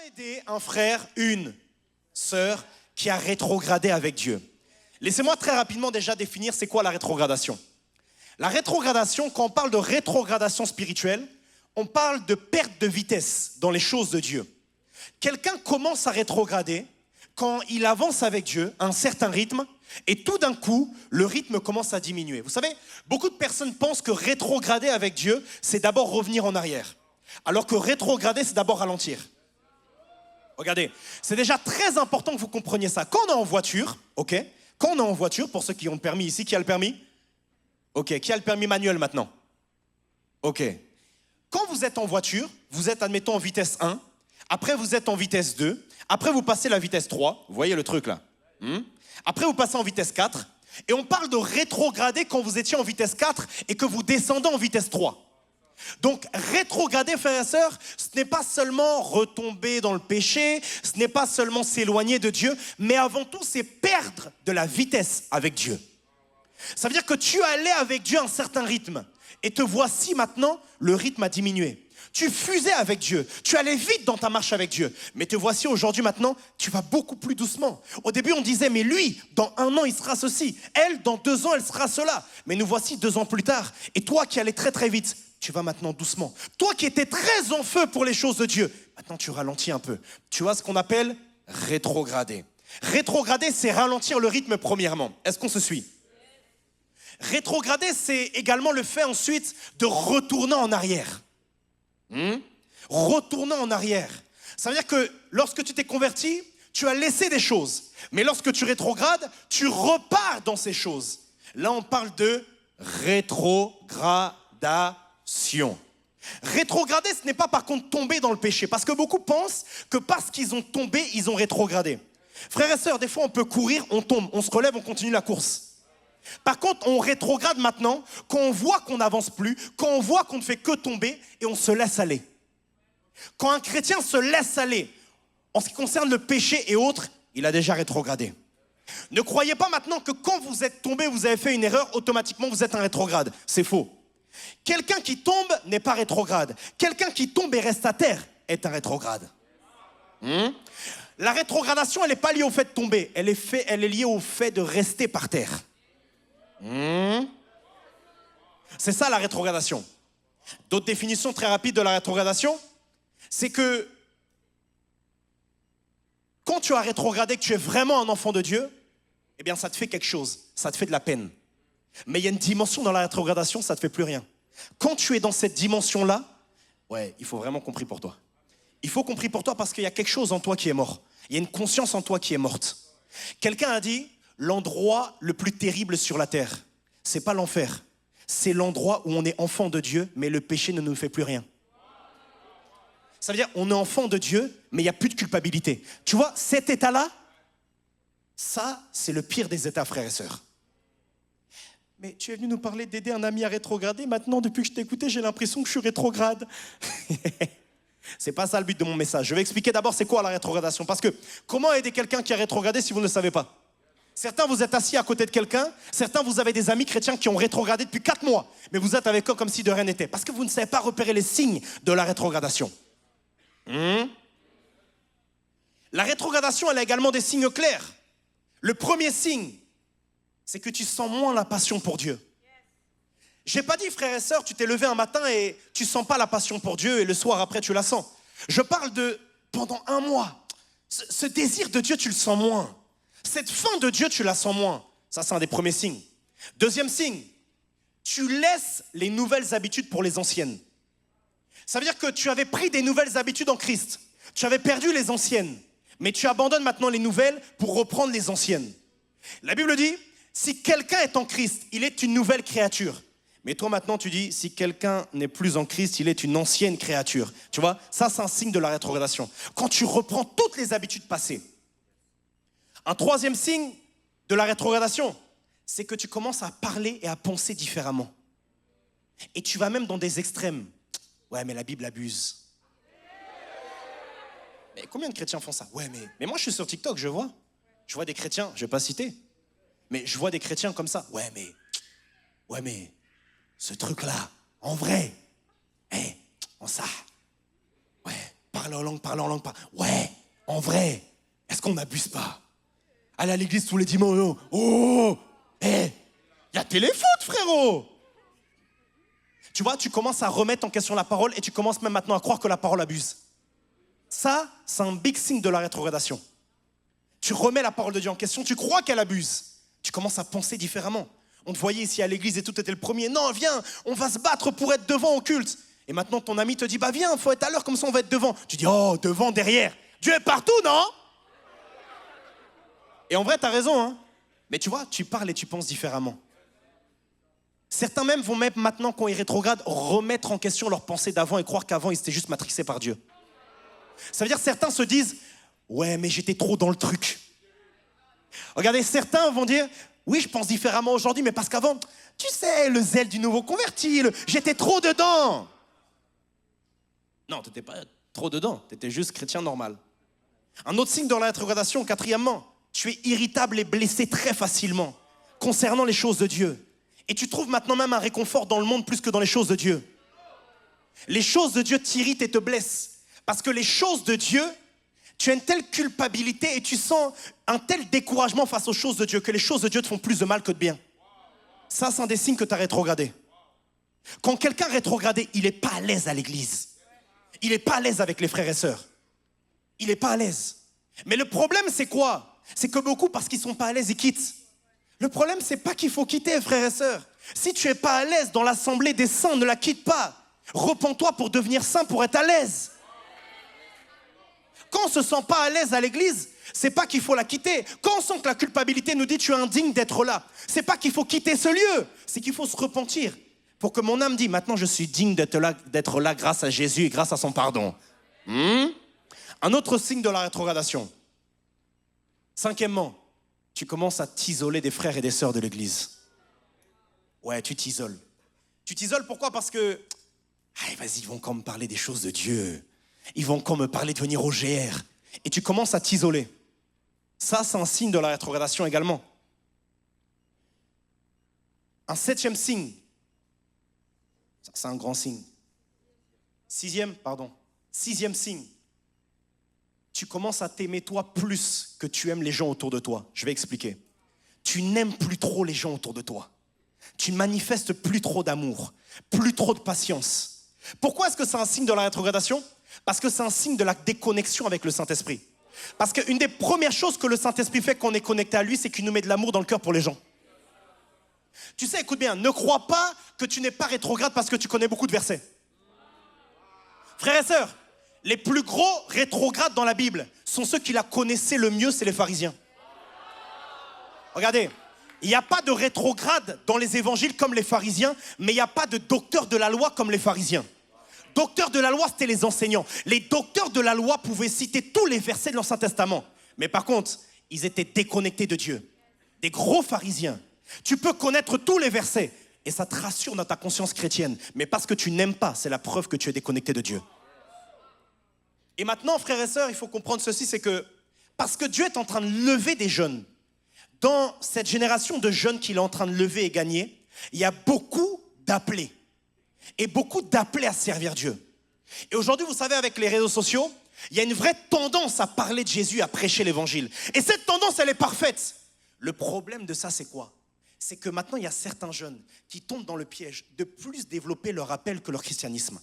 aider un frère, une sœur qui a rétrogradé avec Dieu? Laissez-moi très rapidement déjà définir c'est quoi la rétrogradation. La rétrogradation, quand on parle de rétrogradation spirituelle, on parle de perte de vitesse dans les choses de Dieu. Quelqu'un commence à rétrograder quand il avance avec Dieu à un certain rythme et tout d'un coup, le rythme commence à diminuer. Vous savez, beaucoup de personnes pensent que rétrograder avec Dieu, c'est d'abord revenir en arrière. Alors que rétrograder, c'est d'abord ralentir. Regardez, c'est déjà très important que vous compreniez ça. Quand on est en voiture, ok? Quand on est en voiture, pour ceux qui ont le permis ici, qui a le permis? Ok, qui a le permis manuel maintenant? Ok. Quand vous êtes en voiture, vous êtes, admettons, en vitesse 1, après vous êtes en vitesse 2, après vous passez la vitesse 3, vous voyez le truc là? Après vous passez en vitesse 4, et on parle de rétrograder quand vous étiez en vitesse 4 et que vous descendez en vitesse 3. Donc rétrograder, frères et sœurs, ce n'est pas seulement retomber dans le péché, ce n'est pas seulement s'éloigner de Dieu, mais avant tout c'est perdre de la vitesse avec Dieu. Ça veut dire que tu allais avec Dieu à un certain rythme et te voici maintenant, le rythme a diminué. Tu fusais avec Dieu, tu allais vite dans ta marche avec Dieu, mais te voici aujourd'hui maintenant, tu vas beaucoup plus doucement. Au début on disait mais lui, dans 1 an il sera ceci, elle dans 2 ans elle sera cela, mais nous voici 2 ans plus tard et toi qui allais très très vite, tu vas maintenant doucement. Toi qui étais très en feu pour les choses de Dieu, maintenant tu ralentis un peu. Tu vois ce qu'on appelle rétrograder. Rétrograder, c'est ralentir le rythme premièrement. Est-ce qu'on se suit? Rétrograder, c'est également le fait ensuite de retourner en arrière. Retourner en arrière. Ça veut dire que lorsque tu t'es converti, tu as laissé des choses. Mais lorsque tu rétrogrades, tu repars dans ces choses. Là, on parle de rétrogradation. Rétrograder, ce n'est pas par contre tomber dans le péché. Parce que beaucoup pensent que parce qu'ils ont tombé, ils ont rétrogradé. Frères et sœurs, des fois on peut courir, on tombe, on se relève, on continue la course. Par contre, on rétrograde maintenant quand on voit qu'on n'avance plus, quand on voit qu'on ne fait que tomber et on se laisse aller. Quand un chrétien se laisse aller, en ce qui concerne le péché et autres, il a déjà rétrogradé. Ne croyez pas maintenant que quand vous êtes tombé, vous avez fait une erreur, automatiquement vous êtes un rétrograde. C'est faux. Quelqu'un qui tombe n'est pas rétrograde. Quelqu'un qui tombe et reste à terre est un rétrograde. La rétrogradation, elle n'est pas liée au fait de tomber. Elle est liée au fait de rester par terre. C'est ça la rétrogradation. D'autres définitions très rapides de la rétrogradation, c'est que quand tu as rétrogradé, que tu es vraiment un enfant de Dieu, eh bien ça te fait quelque chose, ça te fait de la peine. Mais il y a une dimension dans la rétrogradation, ça ne te fait plus rien. Quand tu es dans cette dimension-là, ouais, il faut vraiment compris pour toi. Il faut compris pour toi parce qu'il y a quelque chose en toi qui est mort. Il y a une conscience en toi qui est morte. Quelqu'un a dit, l'endroit le plus terrible sur la terre, c'est pas l'enfer. C'est l'endroit où on est enfant de Dieu, mais le péché ne nous fait plus rien. Ça veut dire, on est enfant de Dieu, mais il n'y a plus de culpabilité. Tu vois, cet état-là, ça, c'est le pire des états, frères et sœurs. Mais tu es venu nous parler d'aider un ami à rétrograder. Maintenant, depuis que je t'ai écouté, j'ai l'impression que je suis rétrograde. C'est pas ça le but de mon message. Je vais expliquer d'abord c'est quoi la rétrogradation. Parce que comment aider quelqu'un qui a rétrogradé si vous ne le savez pas? Certains, vous êtes assis à côté de quelqu'un. Certains, vous avez des amis chrétiens qui ont rétrogradé depuis 4 mois. Mais vous êtes avec eux comme si de rien n'était. Parce que vous ne savez pas repérer les signes de la rétrogradation. La rétrogradation, elle a également des signes clairs. Le premier signe, c'est que tu sens moins la passion pour Dieu. J'ai pas dit, frères et sœurs, tu t'es levé un matin et tu sens pas la passion pour Dieu et le soir après tu la sens. Je parle de pendant 1 mois. Ce désir de Dieu, tu le sens moins. Cette faim de Dieu, tu la sens moins. Ça, c'est un des premiers signes. Deuxième signe, tu laisses les nouvelles habitudes pour les anciennes. Ça veut dire que tu avais pris des nouvelles habitudes en Christ. Tu avais perdu les anciennes. Mais tu abandonnes maintenant les nouvelles pour reprendre les anciennes. La Bible dit, si quelqu'un est en Christ, il est une nouvelle créature. Mais toi maintenant tu dis, si quelqu'un n'est plus en Christ, il est une ancienne créature. Tu vois, ça c'est un signe de la rétrogradation. Quand tu reprends toutes les habitudes passées. Un troisième signe de la rétrogradation, c'est que tu commences à parler et à penser différemment. Et tu vas même dans des extrêmes. Ouais, mais la Bible abuse. Mais combien de chrétiens font ça? Ouais, mais moi je suis sur TikTok, je vois des chrétiens, je ne vais pas citer, mais je vois des chrétiens comme ça. Ouais, mais, ce truc-là, en vrai, en ça, ouais, par parler en langue, parler en langue. Ouais, en vrai, est-ce qu'on n'abuse pas? Aller à l'église tous les dimanches. Oh, il y a téléfoot, frérot. Tu vois, tu commences à remettre en question la parole et tu commences même maintenant à croire que la parole abuse. Ça, c'est un big signe de la rétrogradation. Tu remets la parole de Dieu en question, tu crois qu'elle abuse. Tu commences à penser différemment. On te voyait ici à l'église et tout était le premier. Non, viens, on va se battre pour être devant au culte. Et maintenant, ton ami te dit, bah viens, faut être à l'heure, comme ça on va être devant. Tu dis, oh, devant, derrière. Dieu est partout, non? Et en vrai, t'as raison, hein. Mais tu vois, tu parles et tu penses différemment. Certains même vont même maintenant, quand ils rétrogradent, remettre en question leurs pensées d'avant et croire qu'avant, ils étaient juste matrixés par Dieu. Ça veut dire que certains se disent, ouais, mais j'étais trop dans le truc. Regardez, certains vont dire, oui, je pense différemment aujourd'hui, mais parce qu'avant, tu sais, le zèle du nouveau converti, j'étais trop dedans. Non, tu n'étais pas trop dedans, tu étais juste chrétien normal. Un autre signe de la rétrogradation, quatrièmement, tu es irritable et blessé très facilement concernant les choses de Dieu. Et tu trouves maintenant même un réconfort dans le monde plus que dans les choses de Dieu. Les choses de Dieu t'irritent et te blessent. Parce que les choses de Dieu, tu as une telle culpabilité et tu sens un tel découragement face aux choses de Dieu que les choses de Dieu te font plus de mal que de bien. Ça, c'est un des signes que tu as rétrogradé. Quand quelqu'un rétrogradé, il n'est pas à l'aise à l'église. Il n'est pas à l'aise avec les frères et sœurs. Il n'est pas à l'aise. Mais le problème, c'est quoi? C'est que beaucoup, parce qu'ils ne sont pas à l'aise, ils quittent. Le problème, c'est pas qu'il faut quitter, frères et sœurs. Si tu n'es pas à l'aise dans l'assemblée des saints, ne la quitte pas. Repens-toi pour devenir saint, pour être à l'aise. Quand on ne se sent pas à l'aise à l'église, c'est pas qu'il faut la quitter. Quand on sent que la culpabilité nous dit tu es indigne d'être là, c'est pas qu'il faut quitter ce lieu, c'est qu'il faut se repentir. Pour que mon âme dise maintenant je suis digne d'être là grâce à Jésus et grâce à son pardon. Un autre signe de la rétrogradation. Cinquièmement, tu commences à t'isoler des frères et des sœurs de l'église. Ouais, tu t'isoles. Tu t'isoles pourquoi? Parce que, allez, vas-y, ils vont encore me parler des choses de Dieu. Ils vont encore me parler de venir au GR. Et tu commences à t'isoler. Ça, c'est un signe de la rétrogradation également. Un septième signe. Ça, c'est un grand signe. Sixième signe. Tu commences à t'aimer toi plus que tu aimes les gens autour de toi. Je vais expliquer. Tu n'aimes plus trop les gens autour de toi. Tu ne manifestes plus trop d'amour, plus trop de patience. Pourquoi est-ce que c'est un signe de la rétrogradation? Parce que c'est un signe de la déconnexion avec le Saint-Esprit. Parce qu'une des premières choses que le Saint-Esprit fait quand on est connecté à lui, c'est qu'il nous met de l'amour dans le cœur pour les gens. Tu sais, écoute bien, ne crois pas que tu n'es pas rétrograde parce que tu connais beaucoup de versets. Frères et sœurs, les plus gros rétrogrades dans la Bible sont ceux qui la connaissaient le mieux, c'est les pharisiens. Regardez, il n'y a pas de rétrograde dans les évangiles comme les pharisiens, mais il n'y a pas de docteurs de la loi comme les pharisiens. Docteurs de la loi, c'était les enseignants. Les docteurs de la loi pouvaient citer tous les versets de l'Ancien Testament. Mais par contre, ils étaient déconnectés de Dieu. Des gros pharisiens. Tu peux connaître tous les versets et ça te rassure dans ta conscience chrétienne. Mais parce que tu n'aimes pas, c'est la preuve que tu es déconnecté de Dieu. Et maintenant, frères et sœurs, il faut comprendre ceci, c'est que parce que Dieu est en train de lever des jeunes, dans cette génération de jeunes qu'il est en train de lever et gagner, il y a beaucoup d'appelés. Et beaucoup d'appelés à servir Dieu. Et aujourd'hui, vous savez, avec les réseaux sociaux, il y a une vraie tendance à parler de Jésus, à prêcher l'évangile. Et cette tendance, elle est parfaite. Le problème de ça, c'est quoi? C'est que maintenant, il y a certains jeunes qui tombent dans le piège de plus développer leur appel que leur christianisme.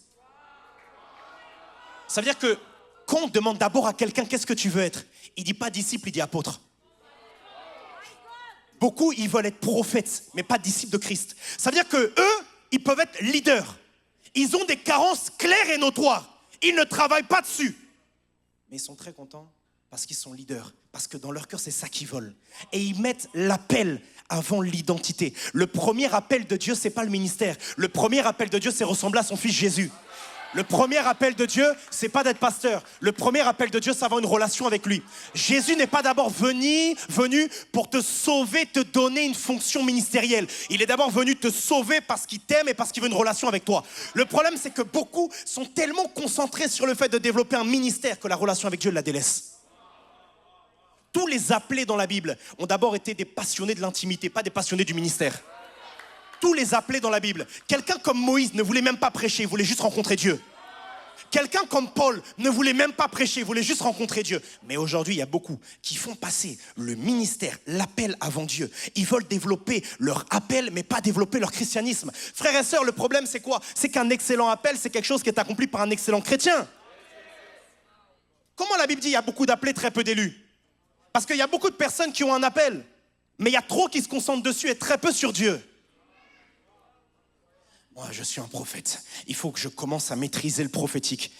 Ça veut dire que quand on demande d'abord à quelqu'un qu'est-ce que tu veux être, il ne dit pas disciple, il dit apôtre. Beaucoup, ils veulent être prophètes, mais pas disciples de Christ. Ça veut dire que eux, ils peuvent être leaders. Ils ont des carences claires et notoires. Ils ne travaillent pas dessus. Mais ils sont très contents parce qu'ils sont leaders. Parce que dans leur cœur, c'est ça qu'ils veulent. Et ils mettent l'appel avant l'identité. Le premier appel de Dieu, c'est pas le ministère. Le premier appel de Dieu, c'est ressembler à son fils Jésus. Le premier appel de Dieu, c'est pas d'être pasteur. Le premier appel de Dieu, c'est avoir une relation avec lui. Jésus n'est pas d'abord venu pour te sauver, te donner une fonction ministérielle. Il est d'abord venu te sauver parce qu'il t'aime et parce qu'il veut une relation avec toi. Le problème, c'est que beaucoup sont tellement concentrés sur le fait de développer un ministère que la relation avec Dieu la délaisse. Tous les appelés dans la Bible ont d'abord été des passionnés de l'intimité, pas des passionnés du ministère. Tous les appelés dans la Bible. Quelqu'un comme Moïse ne voulait même pas prêcher, il voulait juste rencontrer Dieu. Quelqu'un comme Paul ne voulait même pas prêcher, il voulait juste rencontrer Dieu. Mais aujourd'hui, il y a beaucoup qui font passer le ministère, l'appel avant Dieu. Ils veulent développer leur appel, mais pas développer leur christianisme. Frères et sœurs, le problème, c'est quoi? C'est qu'un excellent appel, c'est quelque chose qui est accompli par un excellent chrétien. Comment la Bible dit il y a beaucoup d'appelés, très peu d'élus? Parce qu'il y a beaucoup de personnes qui ont un appel, mais il y a trop qui se concentrent dessus et très peu sur Dieu. Moi, je suis un prophète. Il faut que je commence à maîtriser le prophétique.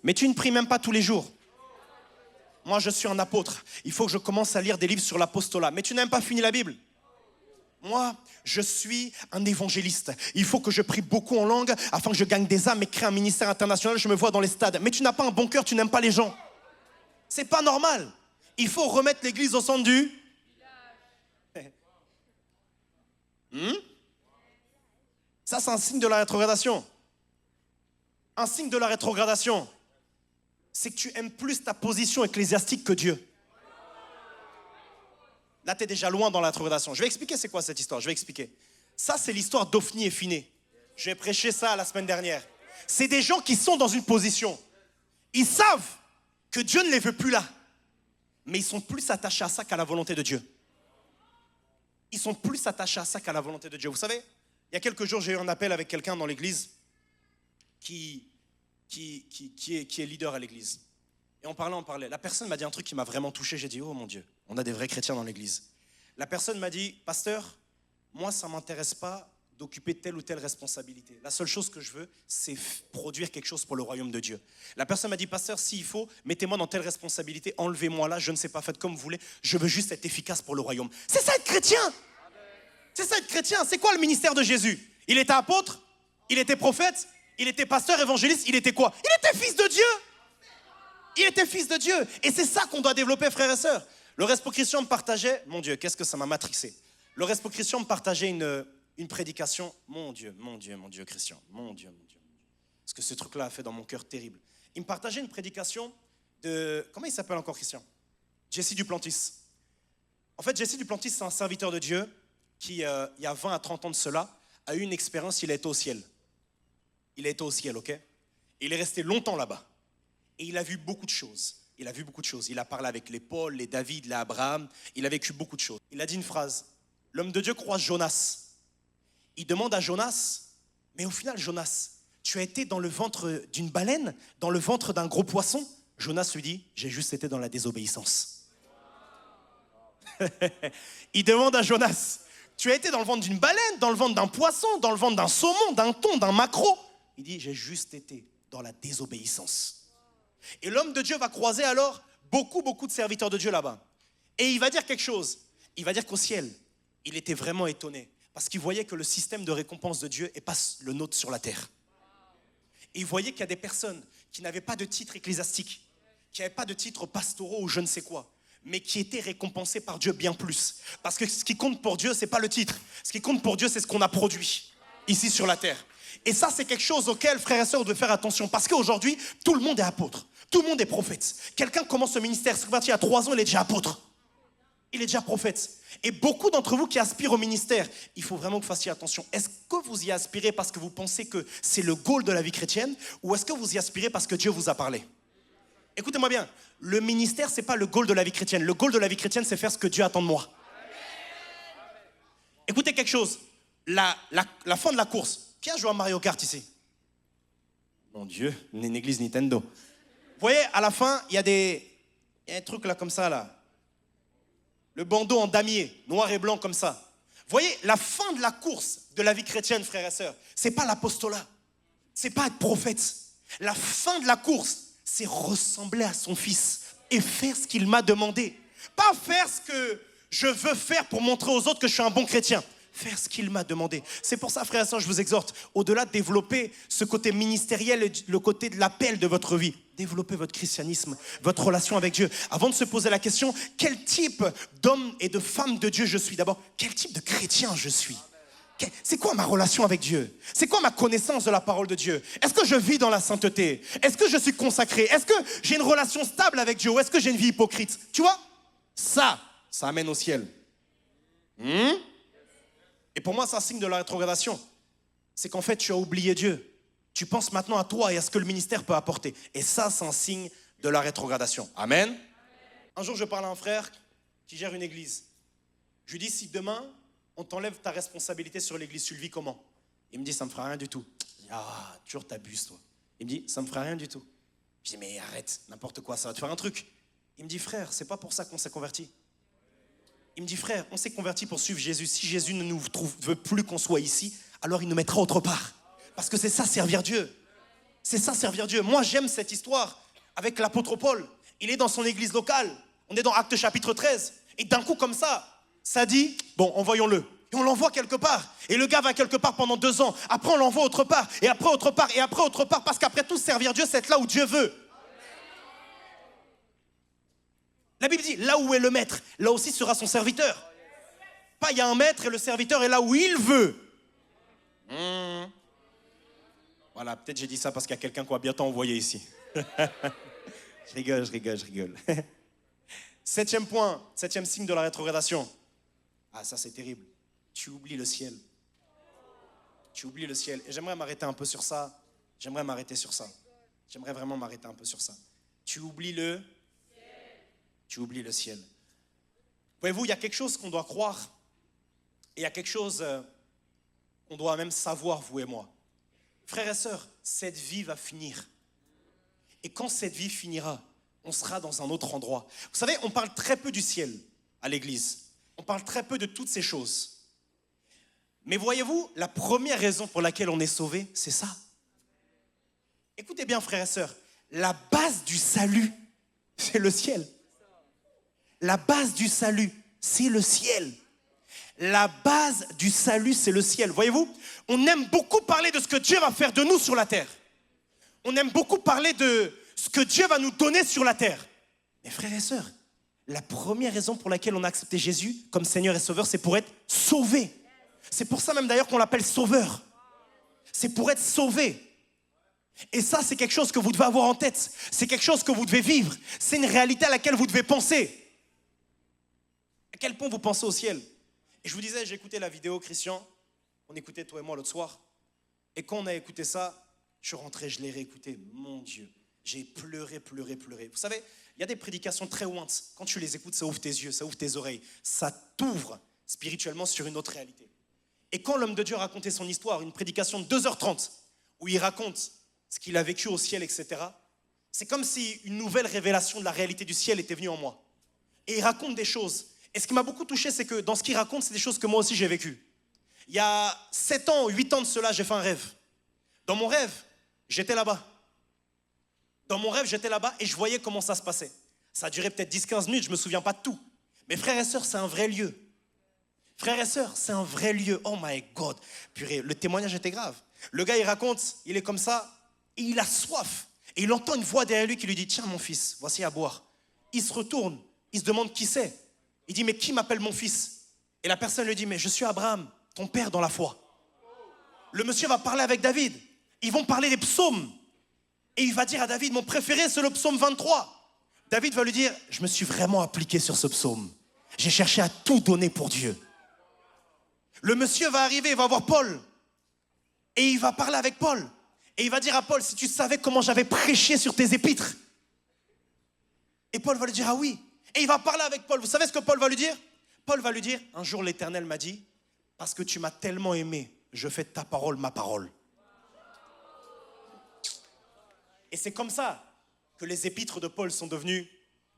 Mais tu ne pries même pas tous les jours. Moi, je suis un apôtre. Il faut que je commence à lire des livres sur l'apostolat. Mais tu n'as même pas fini la Bible. Moi, je suis un évangéliste. Il faut que je prie beaucoup en langue afin que je gagne des âmes et crée un ministère international. Je me vois dans les stades. Mais tu n'as pas un bon cœur, tu n'aimes pas les gens. C'est pas normal. Il faut remettre l'église au centre du... Ça, c'est un signe de la rétrogradation. Un signe de la rétrogradation, c'est que tu aimes plus ta position ecclésiastique que Dieu. Là, tu es déjà loin dans la rétrogradation. Je vais expliquer c'est quoi cette histoire. Je vais expliquer. Ça, c'est l'histoire d'Ophni et Phiné. J'ai prêché ça la semaine dernière. C'est des gens qui sont dans une position. Ils savent que Dieu ne les veut plus là. Mais ils sont plus attachés à ça qu'à la volonté de Dieu. Ils sont plus attachés à ça qu'à la volonté de Dieu. Vous savez, il y a quelques jours, j'ai eu un appel avec quelqu'un dans l'église qui est leader à l'église. Et on parlait. La personne m'a dit un truc qui m'a vraiment touché. J'ai dit, oh mon Dieu, on a des vrais chrétiens dans l'église. La personne m'a dit, pasteur, moi ça ne m'intéresse pas d'occuper telle ou telle responsabilité. La seule chose que je veux, c'est produire quelque chose pour le royaume de Dieu. La personne m'a dit, pasteur, s'il faut, mettez-moi dans telle responsabilité, enlevez-moi là, je ne sais pas, faites comme vous voulez, je veux juste être efficace pour le royaume. C'est ça être chrétien. C'est ça être chrétien. C'est quoi le ministère de Jésus? Il était apôtre, il était prophète, il était pasteur, évangéliste, il était quoi? Il était fils de Dieu. Il était fils de Dieu. Et c'est ça qu'on doit développer, frères et sœurs. Le Respo Christian me partageait, mon Dieu, qu'est-ce que ça m'a matrixé. Le Respo Christian me partageait une prédication, mon Dieu, Christian, mon Dieu. Parce que ce truc-là a fait dans mon cœur terrible. Il me partageait une prédication de, comment il s'appelle encore, Christian? Jesse Duplantis. En fait, Jesse Duplantis, c'est un serviteur de Dieu qui, il y a 20 à 30 ans de cela, a eu une expérience, il a été au ciel. Il a été au ciel, ok? Et il est resté longtemps là-bas. Et il a vu beaucoup de choses. Il a parlé avec les Paul, les David, les Abraham. Il a vécu beaucoup de choses. Il a dit une phrase. L'homme de Dieu croise Jonas. Il demande à Jonas, mais au final, Jonas, tu as été dans le ventre d'une baleine, dans le ventre d'un gros poisson? Jonas lui dit, j'ai juste été dans la désobéissance. Il demande à Jonas, tu as été dans le ventre d'une baleine, dans le ventre d'un poisson, dans le ventre d'un saumon, d'un thon, d'un maquereau? Il dit, j'ai juste été dans la désobéissance. Et l'homme de Dieu va croiser alors beaucoup de serviteurs de Dieu là-bas. Et il va dire quelque chose. Il va dire qu'au ciel, il était vraiment étonné parce qu'il voyait que le système de récompense de Dieu n'est pas le nôtre sur la terre. Et il voyait qu'il y a des personnes qui n'avaient pas de titre ecclésiastique, qui n'avaient pas de titre pastoraux ou je ne sais quoi, mais qui étaient récompensées par Dieu bien plus. Parce que ce qui compte pour Dieu, ce n'est pas le titre. Ce qui compte pour Dieu, c'est ce qu'on a produit ici sur la terre. Et ça, c'est quelque chose auquel, frères et sœurs, on doit faire attention. Parce qu'aujourd'hui, tout le monde est apôtre. Tout le monde est prophète. Quelqu'un commence ce ministère, c'est converti il y a 3 ans, il est déjà apôtre. Il est déjà prophète. Et beaucoup d'entre vous qui aspirent au ministère, il faut vraiment que vous fassiez attention. Est-ce que vous y aspirez parce que vous pensez que c'est le goal de la vie chrétienne, ou est-ce que vous y aspirez parce que Dieu vous a parlé? Écoutez-moi bien, le ministère, c'est pas le goal de la vie chrétienne. Le goal de la vie chrétienne, c'est faire ce que Dieu attend de moi. Écoutez quelque chose, la fin de la course. Qui a joué à Mario Kart ici? Mon Dieu, une église Nintendo. Vous voyez, à la fin, il y a un truc là comme ça, là. Le bandeau en damier, noir et blanc comme ça. Vous voyez, la fin de la course de la vie chrétienne, frères et sœurs, c'est pas l'apostolat. C'est pas être prophète. La fin de la course, c'est ressembler à son fils et faire ce qu'il m'a demandé. Pas faire ce que je veux faire pour montrer aux autres que je suis un bon chrétien. Faire ce qu'il m'a demandé. C'est pour ça, frères et sœurs, je vous exhorte, au-delà de développer ce côté ministériel et le côté de l'appel de votre vie, développez votre christianisme, votre relation avec Dieu. Avant de se poser la question, quel type d'homme et de femme de Dieu je suis? D'abord, quel type de chrétien je suis? C'est quoi ma relation avec Dieu? C'est quoi ma connaissance de la parole de Dieu? Est-ce que je vis dans la sainteté? Est-ce que je suis consacré? Est-ce que j'ai une relation stable avec Dieu? Ou est-ce que j'ai une vie hypocrite? Tu vois? Ça amène au ciel. Et pour moi, c'est un signe de la rétrogradation. C'est qu'en fait, tu as oublié Dieu. Tu penses maintenant à toi et à ce que le ministère peut apporter. Et ça, c'est un signe de la rétrogradation. Amen. Un jour, je parle à un frère qui gère une église. Je lui dis, si demain, on t'enlève ta responsabilité sur l'église, tu le vis comment? Il me dit, ça me fera rien du tout. Je dis, ah, toujours t'abuses, toi. Il me dit, ça me fera rien du tout. Je dis, mais arrête, n'importe quoi, ça va te faire un truc. Il me dit, frère, c'est pas pour ça qu'on s'est converti. Il me dit, frère, on s'est converti pour suivre Jésus. Si Jésus ne nous veut plus qu'on soit ici, alors il nous mettra autre part. Parce que c'est ça, servir Dieu. C'est ça, servir Dieu. Moi, j'aime cette histoire avec l'apôtre Paul. Il est dans son église locale. On est dans Actes chapitre 13. Et d'un coup, comme ça dit, bon, envoyons-le. Et on l'envoie quelque part. Et le gars va quelque part pendant 2 ans. Après, on l'envoie autre part. Et après, autre part. Et après, autre part. Parce qu'après tout, servir Dieu, c'est être là où Dieu veut. La Bible dit, là où est le maître, là aussi sera son serviteur. Pas, il y a un maître et le serviteur est là où il veut. Voilà, peut-être j'ai dit ça parce qu'il y a quelqu'un qu'on va bientôt envoyer ici. Je rigole. 7e point, 7e signe de la rétrogradation. Ah, ça c'est terrible. Tu oublies le ciel. Tu oublies le ciel. Et j'aimerais m'arrêter un peu sur ça. J'aimerais vraiment m'arrêter un peu sur ça. Tu oublies le ciel. Voyez-vous, il y a quelque chose qu'on doit croire. Et il y a quelque chose qu'on doit même savoir, vous et moi. Frères et sœurs, cette vie va finir. Et quand cette vie finira, on sera dans un autre endroit. Vous savez, on parle très peu du ciel à l'église. On parle très peu de toutes ces choses. Mais voyez-vous, la première raison pour laquelle on est sauvé, c'est ça. Écoutez bien, frères et sœurs, la base du salut, c'est le ciel. La base du salut, c'est le ciel. La base du salut, c'est le ciel. Voyez-vous, on aime beaucoup parler de ce que Dieu va faire de nous sur la terre. On aime beaucoup parler de ce que Dieu va nous donner sur la terre. Mais frères et sœurs, la première raison pour laquelle on a accepté Jésus comme Seigneur et Sauveur, c'est pour être sauvé. C'est pour ça même d'ailleurs qu'on l'appelle Sauveur. C'est pour être sauvé. Et ça, c'est quelque chose que vous devez avoir en tête. C'est quelque chose que vous devez vivre. C'est une réalité à laquelle vous devez penser. À quel point vous pensez au ciel? Et je vous disais, j'ai écouté la vidéo, Christian. On écoutait toi et moi l'autre soir. Et quand on a écouté ça, je suis rentré, je l'ai réécouté. Mon Dieu, j'ai pleuré. Vous savez, il y a des prédications très ouintes. Quand tu les écoutes, ça ouvre tes yeux, ça ouvre tes oreilles. Ça t'ouvre spirituellement sur une autre réalité. Et quand l'homme de Dieu racontait son histoire, une prédication de 2h30, où il raconte ce qu'il a vécu au ciel, etc., c'est comme si une nouvelle révélation de la réalité du ciel était venue en moi. Et il raconte des choses. Et ce qui m'a beaucoup touché, c'est que dans ce qu'il raconte, c'est des choses que moi aussi j'ai vécues. Il y a 7 ans, 8 ans de cela, j'ai fait un rêve. Dans mon rêve, j'étais là-bas. Et je voyais comment ça se passait. Ça a duré peut-être 10-15 minutes, je ne me souviens pas de tout. Mais frères et sœurs, c'est un vrai lieu. Frères et sœurs, c'est un vrai lieu. Oh my God. Purée, le témoignage était grave. Le gars, il raconte, il est comme ça, et il a soif. Et il entend une voix derrière lui qui lui dit, tiens mon fils, voici à boire. Il se retourne, il se demande qui c'est. Il dit, mais qui m'appelle mon fils? Et la personne lui dit, mais je suis Abraham, ton père dans la foi. Le monsieur va parler avec David. Ils vont parler des psaumes. Et il va dire à David, mon préféré, c'est le psaume 23. David va lui dire, je me suis vraiment appliqué sur ce psaume. J'ai cherché à tout donner pour Dieu. Le monsieur va arriver, il va voir Paul. Et il va parler avec Paul. Et il va dire à Paul, si tu savais comment j'avais prêché sur tes épîtres. Et Paul va lui dire, ah oui. Et il va parler avec Paul. Vous savez ce que Paul va lui dire? Paul va lui dire, un jour l'Éternel m'a dit, parce que tu m'as tellement aimé, je fais de ta parole ma parole. Et c'est comme ça que les épîtres de Paul sont devenus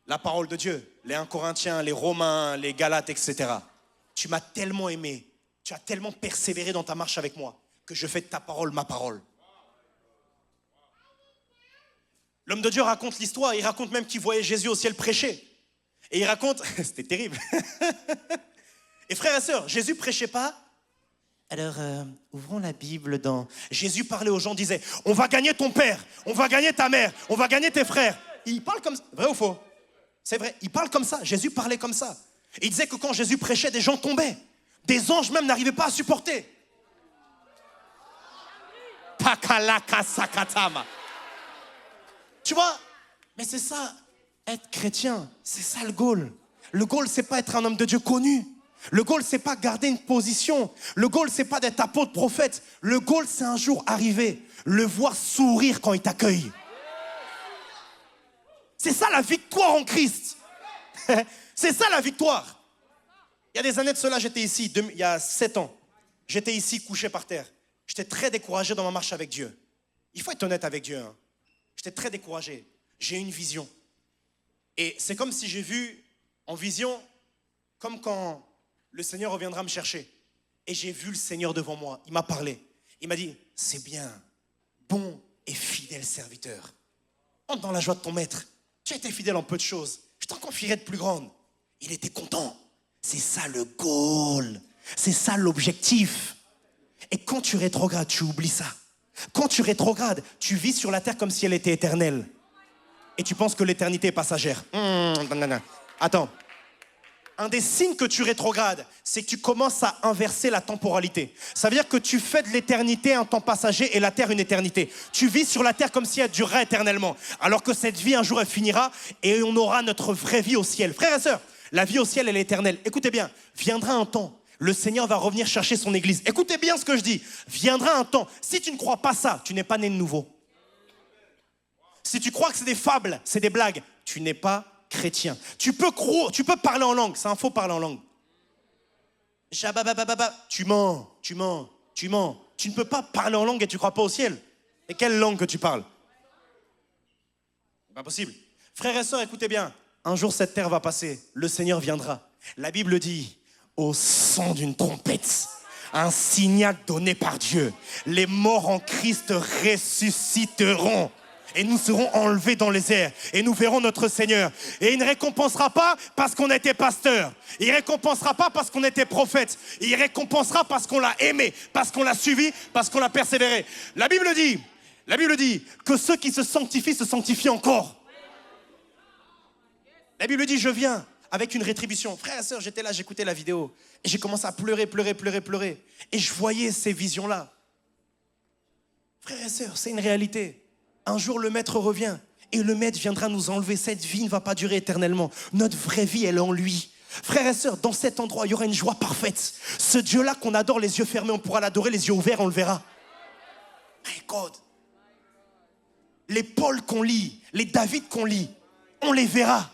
la parole de Dieu. Les 1 Corinthiens, les Romains, les Galates, etc. Tu m'as tellement aimé, tu as tellement persévéré dans ta marche avec moi, que je fais de ta parole ma parole. L'homme de Dieu raconte l'histoire, il raconte même qu'il voyait Jésus au ciel prêcher. Et il raconte, c'était terrible. Et frères et sœurs, Jésus prêchait pas. Alors, ouvrons la Bible dans... Jésus parlait aux gens, disait, on va gagner ton père, on va gagner ta mère, on va gagner tes frères. Et il parle comme ça, vrai ou faux? C'est vrai, il parle comme ça, Jésus parlait comme ça. Et il disait que quand Jésus prêchait, des gens tombaient. Des anges même n'arrivaient pas à supporter. Pakalaka sakatama. Tu vois, mais c'est ça, être chrétien, c'est ça le goal. Le goal, c'est pas être un homme de Dieu connu. Le goal, c'est pas garder une position. Le goal, c'est pas d'être apôtre, prophète. Le goal, c'est un jour arriver, le voir sourire quand il t'accueille. C'est ça la victoire en Christ. C'est ça la victoire. Il y a des années de cela, j'étais ici, il y a 7 ans. J'étais ici couché par terre. J'étais très découragé dans ma marche avec Dieu. Il faut être honnête avec Dieu. Hein. J'étais très découragé. J'ai eu une vision. Et c'est comme si j'ai vu en vision, comme quand le Seigneur reviendra me chercher. Et j'ai vu le Seigneur devant moi. Il m'a parlé. Il m'a dit, c'est bien, bon et fidèle serviteur. Entre dans la joie de ton maître. Tu as été fidèle en peu de choses. Je t'en confierai de plus grandes. Il était content. C'est ça le goal. C'est ça l'objectif. Et quand tu rétrogrades, tu oublies ça. Quand tu rétrogrades, tu vis sur la terre comme si elle était éternelle. Et tu penses que l'éternité est passagère. Attends. Un des signes que tu rétrogrades, c'est que tu commences à inverser la temporalité. Ça veut dire que tu fais de l'éternité un temps passager et la terre une éternité. Tu vis sur la terre comme si elle durerait éternellement. Alors que cette vie, un jour, elle finira et on aura notre vraie vie au ciel. Frères et sœurs, la vie au ciel, elle est éternelle. Écoutez bien, viendra un temps. Le Seigneur va revenir chercher son église. Écoutez bien ce que je dis. Viendra un temps. Si tu ne crois pas ça, tu n'es pas né de nouveau. Si tu crois que c'est des fables, c'est des blagues, tu n'es pas chrétien. Tu peux parler en langue. C'est un faux parler en langue. Tu mens. Tu ne peux pas parler en langue et tu ne crois pas au ciel. Et quelle langue que tu parles? C'est pas possible. Frères et sœurs, écoutez bien. Un jour, cette terre va passer. Le Seigneur viendra. La Bible dit, au son d'une trompette, un signal donné par Dieu, les morts en Christ ressusciteront. Et nous serons enlevés dans les airs. Et nous verrons notre Seigneur. Et il ne récompensera pas parce qu'on était pasteur. Il ne récompensera pas parce qu'on était prophète. Il récompensera parce qu'on l'a aimé, parce qu'on l'a suivi, parce qu'on l'a persévéré. La Bible dit que ceux qui se sanctifient encore. La Bible dit, je viens avec une rétribution. Frères et sœurs, j'étais là, j'écoutais la vidéo. Et j'ai commencé à pleurer. Et je voyais ces visions-là. Frères et sœurs, c'est une réalité. Un jour, le Maître revient et le Maître viendra nous enlever. Cette vie ne va pas durer éternellement. Notre vraie vie, elle est en lui. Frères et sœurs, dans cet endroit, il y aura une joie parfaite. Ce Dieu-là qu'on adore les yeux fermés, on pourra l'adorer les yeux ouverts, on le verra. My God. Les Paul qu'on lit, les David qu'on lit, on les verra.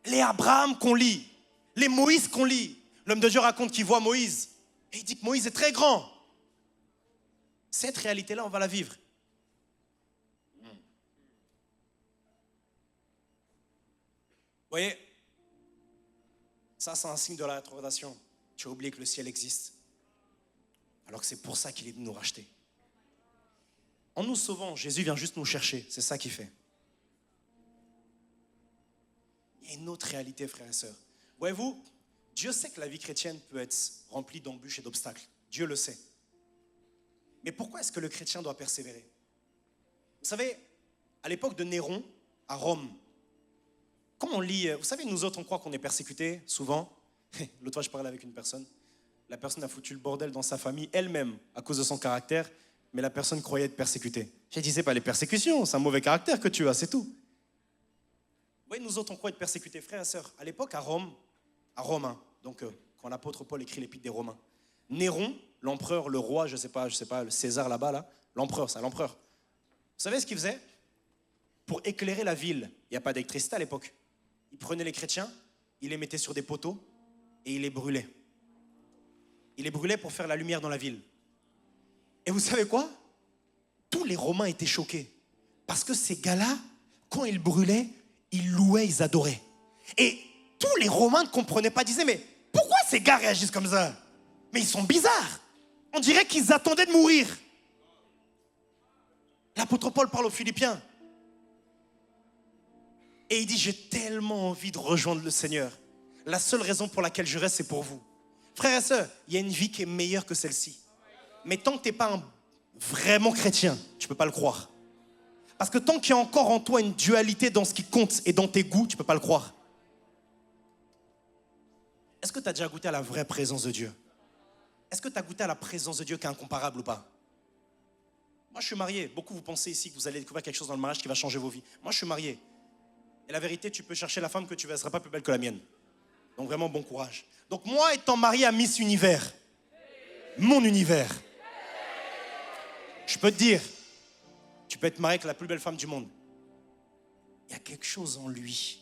Les Abraham qu'on lit, les Moïse qu'on lit. L'homme de Dieu raconte qu'il voit Moïse. Et il dit que Moïse est très grand. Cette réalité-là, on va la vivre. Vous voyez, ça c'est un signe de la rétrogradation. Tu as oublié que le ciel existe. Alors que c'est pour ça qu'il est venu nous racheter. En nous sauvant, Jésus vient juste nous chercher. C'est ça qu'il fait. Il y a une autre réalité, frères et sœurs. Voyez-vous, Dieu sait que la vie chrétienne peut être remplie d'embûches et d'obstacles. Dieu le sait. Mais pourquoi est-ce que le chrétien doit persévérer? Vous savez, à l'époque de Néron, à Rome, quand on lit, vous savez, nous autres, on croit qu'on est persécutés, souvent. L'autre fois, je parlais avec une personne. La personne a foutu le bordel dans sa famille, elle-même, à cause de son caractère, mais la personne croyait être persécutée. J'ai dit, c'est pas les persécutions, c'est un mauvais caractère que tu as, c'est tout. Vous voyez, nous autres, on croit être persécutés, frères et sœurs. À l'époque, à Rome, donc quand l'apôtre Paul écrit l'épître des Romains, Néron, l'empereur, le roi, je sais pas, le César là-bas, là, l'empereur. Vous savez ce qu'il faisait? Pour éclairer la ville, il n'y a pas d'électricité à l'époque. Il prenait les chrétiens, il les mettait sur des poteaux et il les brûlait. Il les brûlait pour faire la lumière dans la ville. Et vous savez quoi? Tous les Romains étaient choqués. Parce que ces gars-là, quand ils brûlaient, ils louaient, ils adoraient. Et tous les Romains ne comprenaient pas, disaient, mais pourquoi ces gars réagissent comme ça? Mais ils sont bizarres. On dirait qu'ils attendaient de mourir. L'apôtre Paul parle aux Philippiens. Et il dit, j'ai tellement envie de rejoindre le Seigneur. La seule raison pour laquelle je reste, c'est pour vous. Frères et sœurs, il y a une vie qui est meilleure que celle-ci. Mais tant que tu n'es pas vraiment chrétien, tu ne peux pas le croire. Parce que tant qu'il y a encore en toi une dualité dans ce qui compte et dans tes goûts, tu ne peux pas le croire. Est-ce que tu as déjà goûté à la vraie présence de Dieu? Est-ce que tu as goûté à la présence de Dieu qui est incomparable ou pas? Moi, je suis marié. Beaucoup, vous pensez ici que vous allez découvrir quelque chose dans le mariage qui va changer vos vies. Moi, je suis marié. Et la vérité, tu peux chercher la femme que tu veux, elle ne sera pas plus belle que la mienne. Donc vraiment, bon courage. Donc moi, étant marié à Miss Univers, mon univers, je peux te dire, tu peux être marié avec la plus belle femme du monde. Il y a quelque chose en lui.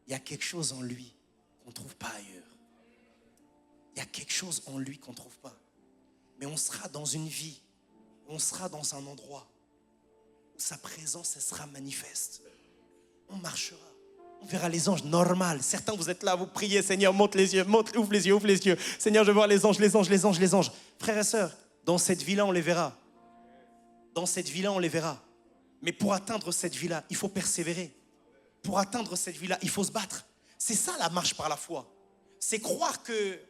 Il y a quelque chose en lui qu'on ne trouve pas ailleurs. Il y a quelque chose en lui qu'on ne trouve pas. Mais on sera dans une vie, on sera dans un endroit où sa présence, elle sera manifeste. On marchera, on verra les anges normal. Certains, vous êtes là, vous priez, Seigneur, monte les yeux, monte, ouvre les yeux. Seigneur, je veux voir les anges, les anges, les anges, les anges. Frères et sœurs, dans cette vie-là, on les verra. Dans cette vie-là, on les verra. Mais pour atteindre cette vie-là, il faut persévérer. Pour atteindre cette vie-là, il faut se battre. C'est ça la marche par la foi. C'est croire que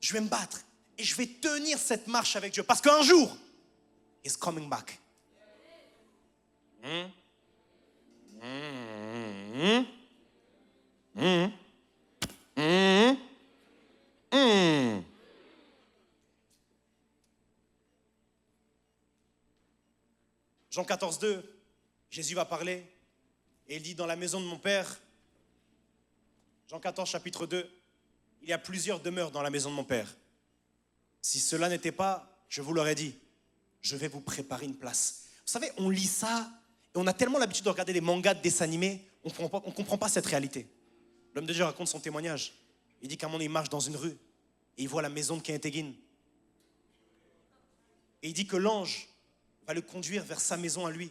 je vais me battre et je vais tenir cette marche avec Dieu. Parce qu'un jour, he's coming back. Jean 14, 2, Jésus va parler et il dit dans la maison de mon Père, Jean 14, chapitre 2, il y a plusieurs demeures dans la maison de mon Père. Si cela n'était pas, je vous l'aurais dit, je vais vous préparer une place. Vous savez, on lit ça et on a tellement l'habitude de regarder des mangas, de dessins animés, on ne comprend pas cette réalité. L'homme de Dieu raconte son témoignage. Il dit qu'à un moment, il marche dans une rue et il voit la maison de Kentegin. Et il dit que l'ange va le conduire vers sa maison à lui.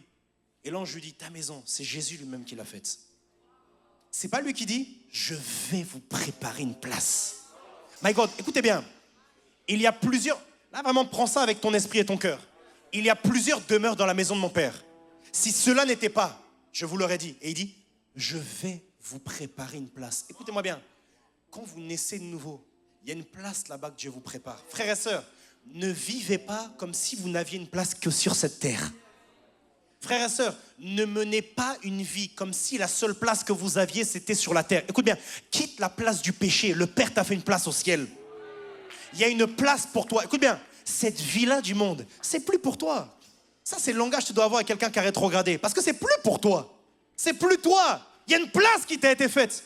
Et l'ange lui dit, ta maison, c'est Jésus lui-même qui l'a faite. C'est pas lui qui dit, je vais vous préparer une place. My God, écoutez bien. Il y a plusieurs, là vraiment prends ça avec ton esprit et ton cœur. Il y a plusieurs demeures dans la maison de mon Père. Si cela n'était pas, je vous l'aurais dit. Et il dit, je vais vous préparer une place. Écoutez-moi bien. Quand vous naissez de nouveau, il y a une place là-bas que Dieu vous prépare. Frères et sœurs, ne vivez pas comme si vous n'aviez une place que sur cette terre. Frères et sœurs, ne menez pas une vie comme si la seule place que vous aviez, c'était sur la terre. Écoute bien, quitte la place du péché. Le Père t'a fait une place au ciel. Il y a une place pour toi. Écoute bien, cette vie-là du monde, c'est plus pour toi. Ça, c'est le langage que tu dois avoir avec quelqu'un qui a rétrogradé. Parce que c'est plus pour toi. C'est plus toi. Il y a une place qui t'a été faite.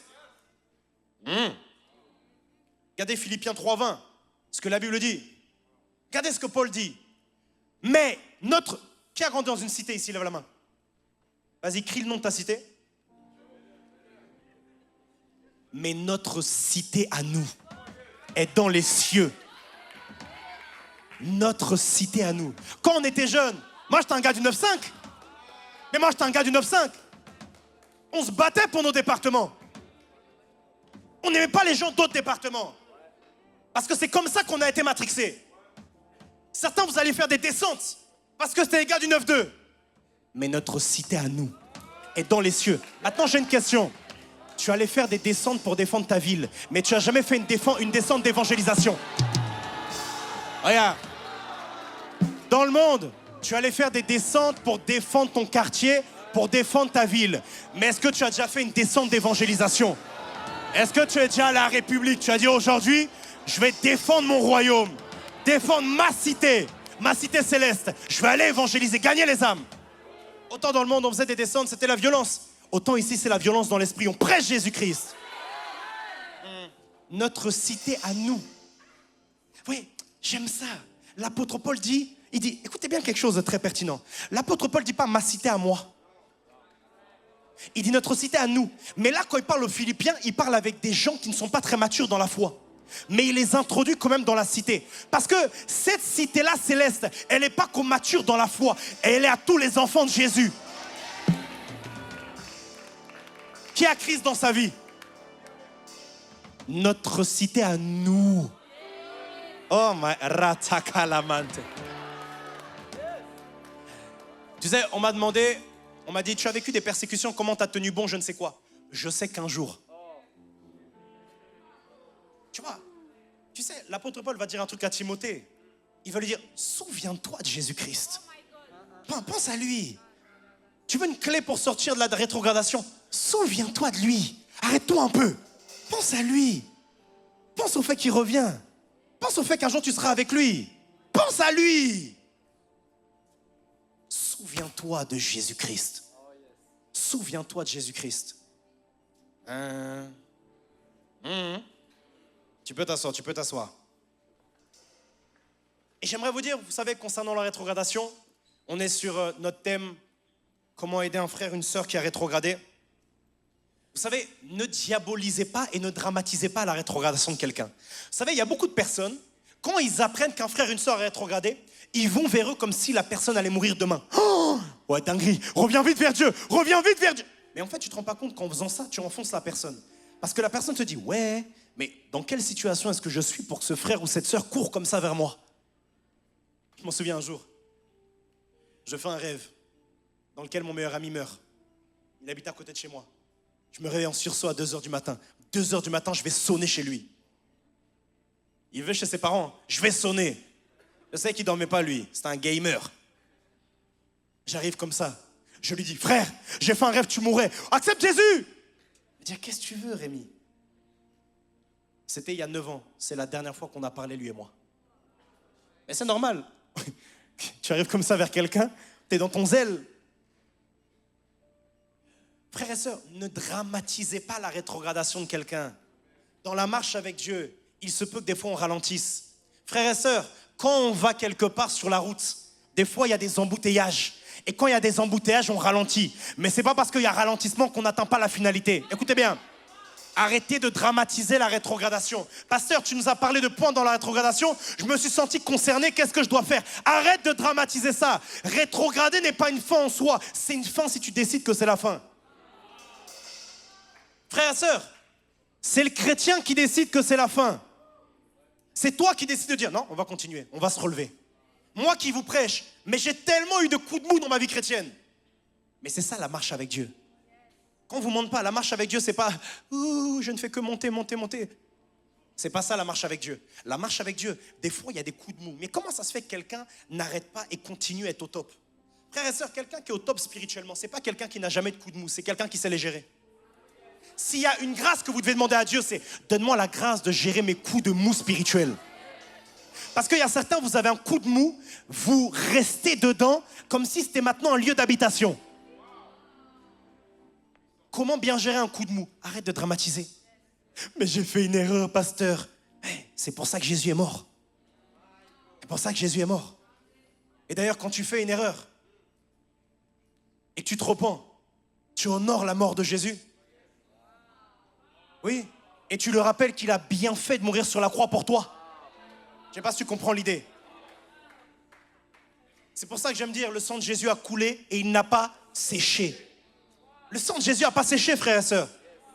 Regardez Philippiens 3:20, ce que la Bible dit. Regardez ce que Paul dit. Mais notre... Qui a grandi dans une cité ici? Lève la main. Vas-y, crie le nom de ta cité. Mais notre cité à nous est dans les cieux. Notre cité à nous. Quand on était jeunes, moi j'étais un gars du 9-5. Mais moi j'étais un gars du 9-5. On se battait pour nos départements. On n'aimait pas les gens d'autres départements. Parce que c'est comme ça qu'on a été matrixés. Certains, vous allez faire des descentes. Parce que c'était les gars du 9-2. Mais notre cité à nous est dans les cieux. Maintenant, j'ai une question. Tu allais faire des descentes pour défendre ta ville, mais tu n'as jamais fait une descente d'évangélisation. Regarde. Dans le monde, tu allais faire des descentes pour défendre ton quartier, pour défendre ta ville. Mais est-ce que tu as déjà fait une descente d'évangélisation? Est-ce que tu es déjà à la République? Tu as dit aujourd'hui, je vais défendre mon royaume, défendre ma cité céleste. Je vais aller évangéliser, gagner les âmes. Autant dans le monde, on faisait des descentes, c'était la violence. Autant ici, c'est la violence dans l'esprit. On prêche Jésus-Christ. Notre cité à nous. Oui, j'aime ça. L'apôtre Paul dit, il dit, écoutez bien quelque chose de très pertinent. L'apôtre Paul ne dit pas ma cité à moi. Il dit notre cité à nous. Mais là, quand il parle aux Philippiens, il parle avec des gens qui ne sont pas très matures dans la foi. Mais il les introduit quand même dans la cité. Parce que cette cité-là céleste, elle n'est pas qu'aux matures dans la foi. Elle est à tous les enfants de Jésus. Qui a Christ dans sa vie? Notre cité à nous. Oh my ratakalamante. Tu sais, on m'a demandé, on m'a dit, tu as vécu des persécutions, comment tu as tenu bon, je ne sais quoi. Je sais qu'un jour. Tu vois, tu sais, l'apôtre Paul va dire un truc à Timothée. Il va lui dire, souviens-toi de Jésus-Christ. Pense à lui. Tu veux une clé pour sortir de la rétrogradation? Souviens-toi de lui. Arrête-toi un peu. Pense à lui. Pense au fait qu'il revient. Pense au fait qu'un jour tu seras avec lui. Pense à lui. Souviens-toi de Jésus-Christ. Souviens-toi de Jésus-Christ. Tu peux t'asseoir, tu peux t'asseoir. Et j'aimerais vous dire, vous savez, concernant la rétrogradation, on est sur notre thème, comment aider un frère, une sœur qui a rétrogradé. Vous savez, ne diabolisez pas et ne dramatisez pas la rétrogradation de quelqu'un. Vous savez, il y a beaucoup de personnes, quand ils apprennent qu'un frère, une sœur a rétrogradé, ils vont vers eux comme si la personne allait mourir demain. Oh, ouais, dinguerie, reviens vite vers Dieu, reviens vite vers Dieu. Mais en fait, tu te rends pas compte qu'en faisant ça, tu enfonces la personne. Parce que la personne te dit, ouais, mais dans quelle situation est-ce que je suis pour que ce frère ou cette sœur court comme ça vers moi? Je m'en souviens un jour, je fais un rêve dans lequel mon meilleur ami meurt. Il habite à côté de chez moi. Je me réveille en sursaut à 2h du matin. 2h du matin, je vais sonner chez lui. Il va chez ses parents, je vais sonner. Je sais qu'il ne dormait pas lui, c'était un gamer. J'arrive comme ça, je lui dis, frère, j'ai fait un rêve, tu mourrais, accepte Jésus. Il me dit, qu'est-ce que tu veux, Rémi? C'était il y a 9 ans, c'est la dernière fois qu'on a parlé, lui et moi. Mais c'est normal. Tu arrives comme ça vers quelqu'un, tu es dans ton zèle. Frères et sœurs, ne dramatisez pas la rétrogradation de quelqu'un. Dans la marche avec Dieu, il se peut que des fois on ralentisse. Frères et sœurs, quand on va quelque part sur la route, des fois il y a des embouteillages. Et quand il y a des embouteillages, on ralentit. Mais ce n'est pas parce qu'il y a ralentissement qu'on n'atteint pas la finalité. Écoutez bien, arrêtez de dramatiser la rétrogradation. Pasteur, tu nous as parlé de points dans la rétrogradation. Je me suis senti concerné, qu'est-ce que je dois faire? Arrête de dramatiser ça. Rétrograder n'est pas une fin en soi. C'est une fin si tu décides que c'est la fin. Frères et sœurs, c'est le chrétien qui décide que c'est la fin. C'est toi qui décides de dire non, on va continuer, on va se relever. Moi qui vous prêche, mais j'ai tellement eu de coups de mou dans ma vie chrétienne. Mais c'est ça la marche avec Dieu. Quand on ne vous montre pas, la marche avec Dieu, c'est pas ouh, je ne fais que monter, monter, monter. C'est pas ça la marche avec Dieu. La marche avec Dieu, des fois il y a des coups de mou. Mais comment ça se fait que quelqu'un n'arrête pas et continue à être au top? Frères et sœurs, quelqu'un qui est au top spirituellement, c'est pas quelqu'un qui n'a jamais de coups de mou, c'est quelqu'un qui sait les gérer. S'il y a une grâce que vous devez demander à Dieu, c'est donne-moi la grâce de gérer mes coups de mou spirituels. Parce qu'il y a certains, vous avez un coup de mou, vous restez dedans comme si c'était maintenant un lieu d'habitation. Comment bien gérer un coup de mou? Arrête de dramatiser. Mais j'ai fait une erreur, pasteur. Hey, c'est pour ça que Jésus est mort. C'est pour ça que Jésus est mort. Et d'ailleurs, quand tu fais une erreur et que tu te repens, tu honores la mort de Jésus. Oui, et tu le rappelles qu'il a bien fait de mourir sur la croix pour toi. Je ne sais pas si tu comprends l'idée. C'est pour ça que j'aime dire, le sang de Jésus a coulé et il n'a pas séché. Le sang de Jésus n'a pas séché, frères et sœurs.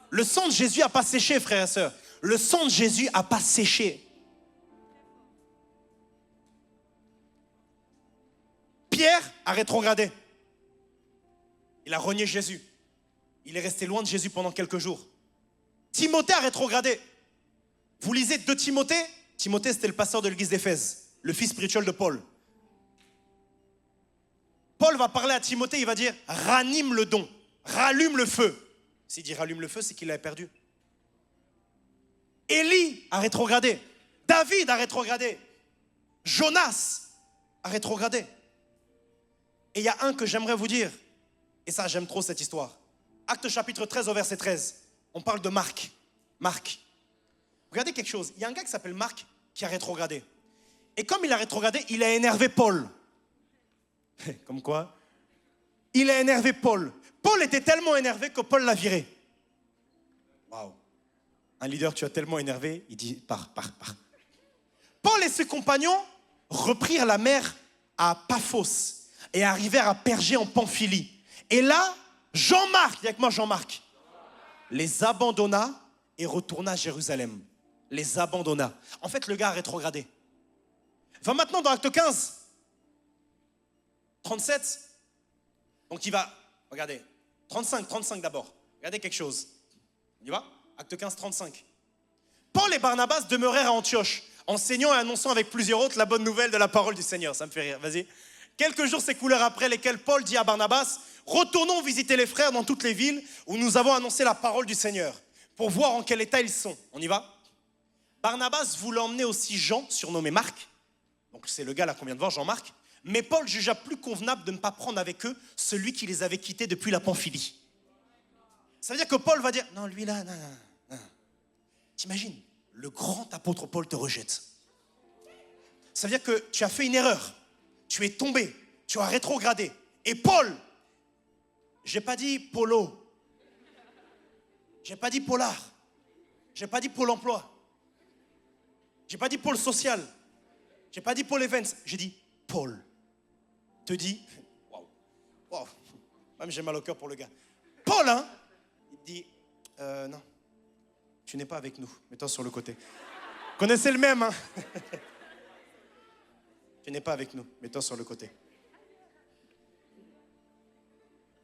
Le sang de Jésus n'a pas séché, frères et sœurs. Le sang de Jésus n'a pas séché. Pierre a rétrogradé. Il a renié Jésus. Il est resté loin de Jésus pendant quelques jours. Timothée a rétrogradé. Vous lisez 2 Timothée. Timothée, c'était le pasteur de l'église d'Éphèse, le fils spirituel de Paul. Paul va parler à Timothée, il va dire, ranime le don, rallume le feu. S'il dit rallume le feu, c'est qu'il l'avait perdu. Élie a rétrogradé. David a rétrogradé. Jonas a rétrogradé. Et il y a un que j'aimerais vous dire, et ça, j'aime trop cette histoire. Actes chapitre 13 au verset 13. On parle de Marc. Marc. Regardez quelque chose. Il y a un gars qui s'appelle Marc qui a rétrogradé. Et comme il a rétrogradé, il a énervé Paul. Comme quoi? Il a énervé Paul. Paul était tellement énervé que Paul l'a viré. Waouh. Un leader, tu as tellement énervé, il dit pars. Paul et ses compagnons reprirent la mer à Paphos et arrivèrent à Pergé en Pamphylie. Et là, Jean-Marc, dis avec moi Jean-Marc, les abandonna et retourna à Jérusalem. Les abandonna. En fait, le gars a rétrogradé. Va maintenant dans Acte 15, 37. Donc il va, regardez, 35 d'abord. Regardez quelque chose. On y va? Acte 15, 35. Paul et Barnabas demeurèrent à Antioche, enseignant et annonçant avec plusieurs autres la bonne nouvelle de la parole du Seigneur. Ça me fait rire, vas-y. Quelques jours s'écoulèrent après lesquels Paul dit à Barnabas, retournons visiter les frères dans toutes les villes où nous avons annoncé la parole du Seigneur, pour voir en quel état ils sont. On y va? Barnabas voulait emmener aussi Jean, surnommé Marc, donc c'est le gars là qu'on vient de voir, Jean-Marc, mais Paul jugea plus convenable de ne pas prendre avec eux celui qui les avait quittés depuis la Pamphylie. Ça veut dire que Paul va dire, non lui là, non. T'imagines, le grand apôtre Paul te rejette. Ça veut dire que tu as fait une erreur. Tu es tombé. Tu as rétrogradé. Et Paul, j'ai pas dit Polo. J'ai pas dit Polar. J'ai pas dit Pôle emploi. J'ai pas dit Pôle social. J'ai pas dit Pôle events. J'ai dit Paul. Te dit, waouh, waouh, même j'ai mal au cœur pour le gars. Paul, hein, il dit, non, tu n'es pas avec nous. Mets-toi sur le côté. Connaissez le même, hein. Tu n'es pas avec nous. Mets-toi sur le côté.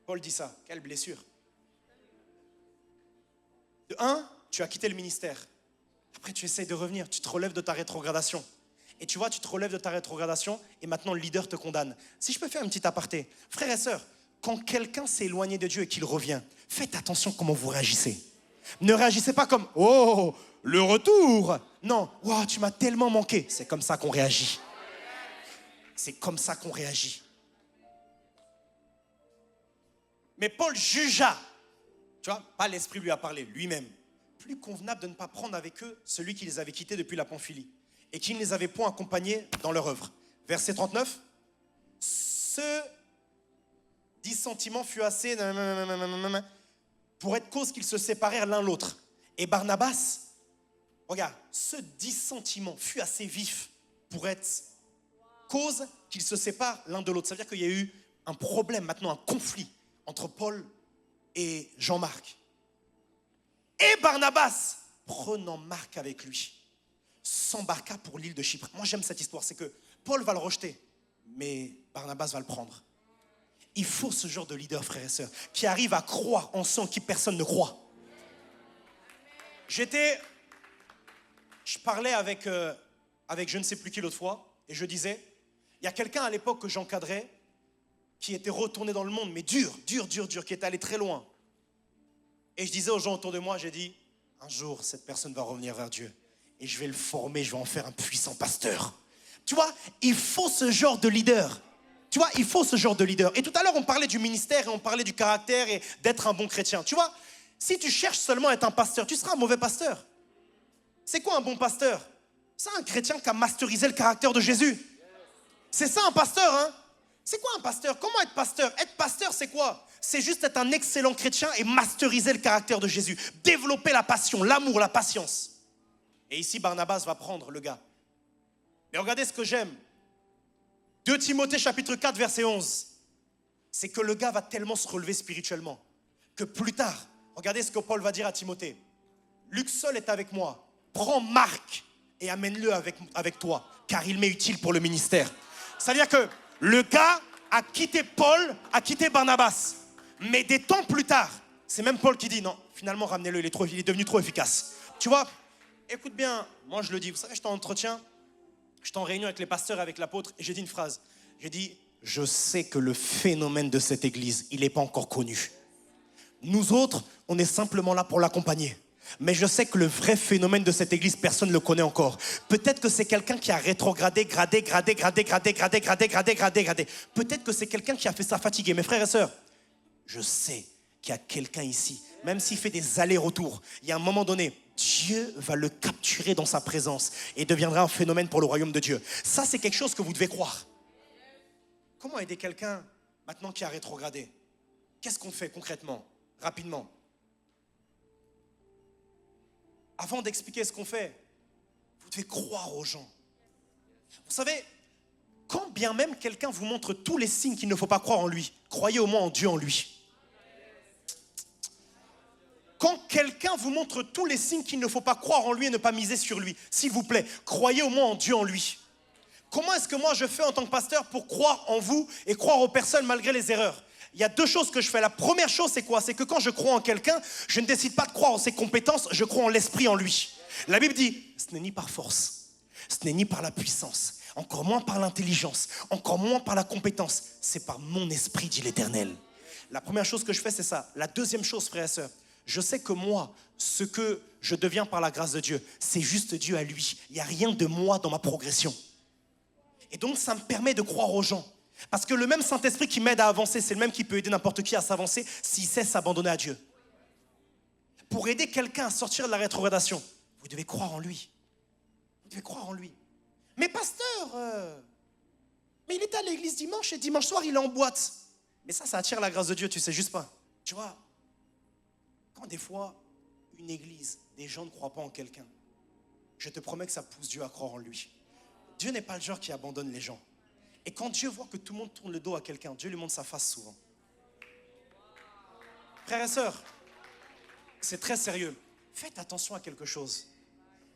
Paul dit ça. Quelle blessure. De un, tu as quitté le ministère. Après, tu essayes de revenir. Tu te relèves de ta rétrogradation. Et tu vois, tu te relèves de ta rétrogradation et maintenant le leader te condamne. Si je peux faire une petite aparté. Frères et sœurs, quand quelqu'un s'est éloigné de Dieu et qu'il revient, faites attention comment vous réagissez. Ne réagissez pas comme « Oh, le retour !» Non, « Wow, tu m'as tellement manqué !» C'est comme ça qu'on réagit. C'est comme ça qu'on réagit. Mais Paul jugea. Tu vois, pas l'Esprit lui a parlé, lui-même. Plus convenable de ne pas prendre avec eux celui qui les avait quittés depuis la Pamphylie et qui ne les avait point accompagnés dans leur œuvre. Verset 39. Ce dissentiment fut assez pour être cause qu'ils se séparèrent l'un l'autre. Et Barnabas, regarde, ce dissentiment fut assez vif pour être cause qu'ils se séparent l'un de l'autre. Ça veut dire qu'il y a eu un problème, maintenant un conflit entre Paul et Jean-Marc. Et Barnabas, prenant Marc avec lui, s'embarqua pour l'île de Chypre. Moi j'aime cette histoire, c'est que Paul va le rejeter, mais Barnabas va le prendre. Il faut ce genre de leader, frères et sœurs, qui arrive à croire en ceux en qui personne ne croit. Je parlais avec je ne sais plus qui l'autre fois, et je disais, il y a quelqu'un à l'époque que j'encadrais, qui était retourné dans le monde, mais dur, qui était allé très loin. Et je disais aux gens autour de moi, j'ai dit, un jour, cette personne va revenir vers Dieu. Et je vais le former, je vais en faire un puissant pasteur. Tu vois, il faut ce genre de leader. Tu vois, il faut ce genre de leader. Et tout à l'heure, on parlait du ministère et on parlait du caractère et d'être un bon chrétien. Tu vois, si tu cherches seulement à être un pasteur, tu seras un mauvais pasteur. C'est quoi un bon pasteur? C'est un chrétien qui a masterisé le caractère de Jésus. C'est ça un pasteur, hein? C'est quoi un pasteur? Comment être pasteur? Être pasteur, c'est quoi? C'est juste être un excellent chrétien et masteriser le caractère de Jésus. Développer la passion, l'amour, la patience. Et ici, Barnabas va prendre le gars. Mais regardez ce que j'aime. 2 Timothée chapitre 4, verset 11. C'est que le gars va tellement se relever spirituellement que plus tard, regardez ce que Paul va dire à Timothée. Luc seul est avec moi. Prends Marc et amène-le avec toi, car il m'est utile pour le ministère. C'est-à-dire que le gars a quitté Paul, a quitté Barnabas. Mais des temps plus tard, c'est même Paul qui dit non, finalement ramenez-le, il est devenu trop efficace. Tu vois, écoute bien, moi je le dis, vous savez, j'étais en entretien, j'étais en réunion avec les pasteurs, avec l'apôtre, et j'ai dit une phrase. J'ai dit, je sais que le phénomène de cette église, il n'est pas encore connu. Nous autres, on est simplement là pour l'accompagner. Mais je sais que le vrai phénomène de cette église, personne ne le connaît encore. Peut-être que c'est quelqu'un qui a rétrogradé, gradé. Peut-être que c'est quelqu'un qui a fait ça fatigué. Mes frères et sœurs, je sais qu'il y a quelqu'un ici, même s'il fait des allers-retours, il y a un moment donné, Dieu va le capturer dans sa présence et deviendra un phénomène pour le royaume de Dieu. Ça, c'est quelque chose que vous devez croire. Comment aider quelqu'un maintenant qui a rétrogradé? Qu'est-ce qu'on fait concrètement, rapidement? Avant d'expliquer ce qu'on fait, vous devez croire aux gens. Vous savez, quand bien même quelqu'un vous montre tous les signes qu'il ne faut pas croire en lui, croyez au moins en Dieu en lui. Quand quelqu'un vous montre tous les signes qu'il ne faut pas croire en lui et ne pas miser sur lui, s'il vous plaît, croyez au moins en Dieu en lui. Comment est-ce que moi je fais en tant que pasteur pour croire en vous et croire aux personnes malgré les erreurs? Il y a 2 choses que je fais. La première chose, c'est quoi? C'est que quand je crois en quelqu'un, je ne décide pas de croire en ses compétences, je crois en l'esprit en lui. La Bible dit, ce n'est ni par force, ce n'est ni par la puissance, encore moins par l'intelligence, encore moins par la compétence, c'est par mon esprit, dit l'Éternel. La première chose que je fais, c'est ça. La deuxième chose, frères et sœurs, je sais que moi, ce que je deviens par la grâce de Dieu, c'est juste Dieu à lui. Il n'y a rien de moi dans ma progression. Et donc, ça me permet de croire aux gens. Parce que le même Saint-Esprit qui m'aide à avancer, c'est le même qui peut aider n'importe qui à s'avancer s'il sait s'abandonner à Dieu. Pour aider quelqu'un à sortir de la rétrogradation, Vous devez croire en lui. Vous devez croire en lui. Mais pasteur, mais il était à l'église dimanche et dimanche soir, il est en boîte. Mais ça attire la grâce de Dieu, tu sais juste pas. Tu vois, quand des fois, une église, des gens ne croient pas en quelqu'un, je te promets que ça pousse Dieu à croire en lui. Dieu n'est pas le genre qui abandonne les gens. Et quand Dieu voit que tout le monde tourne le dos à quelqu'un, Dieu lui montre sa face souvent. Frères et sœurs, c'est très sérieux. Faites attention à quelque chose.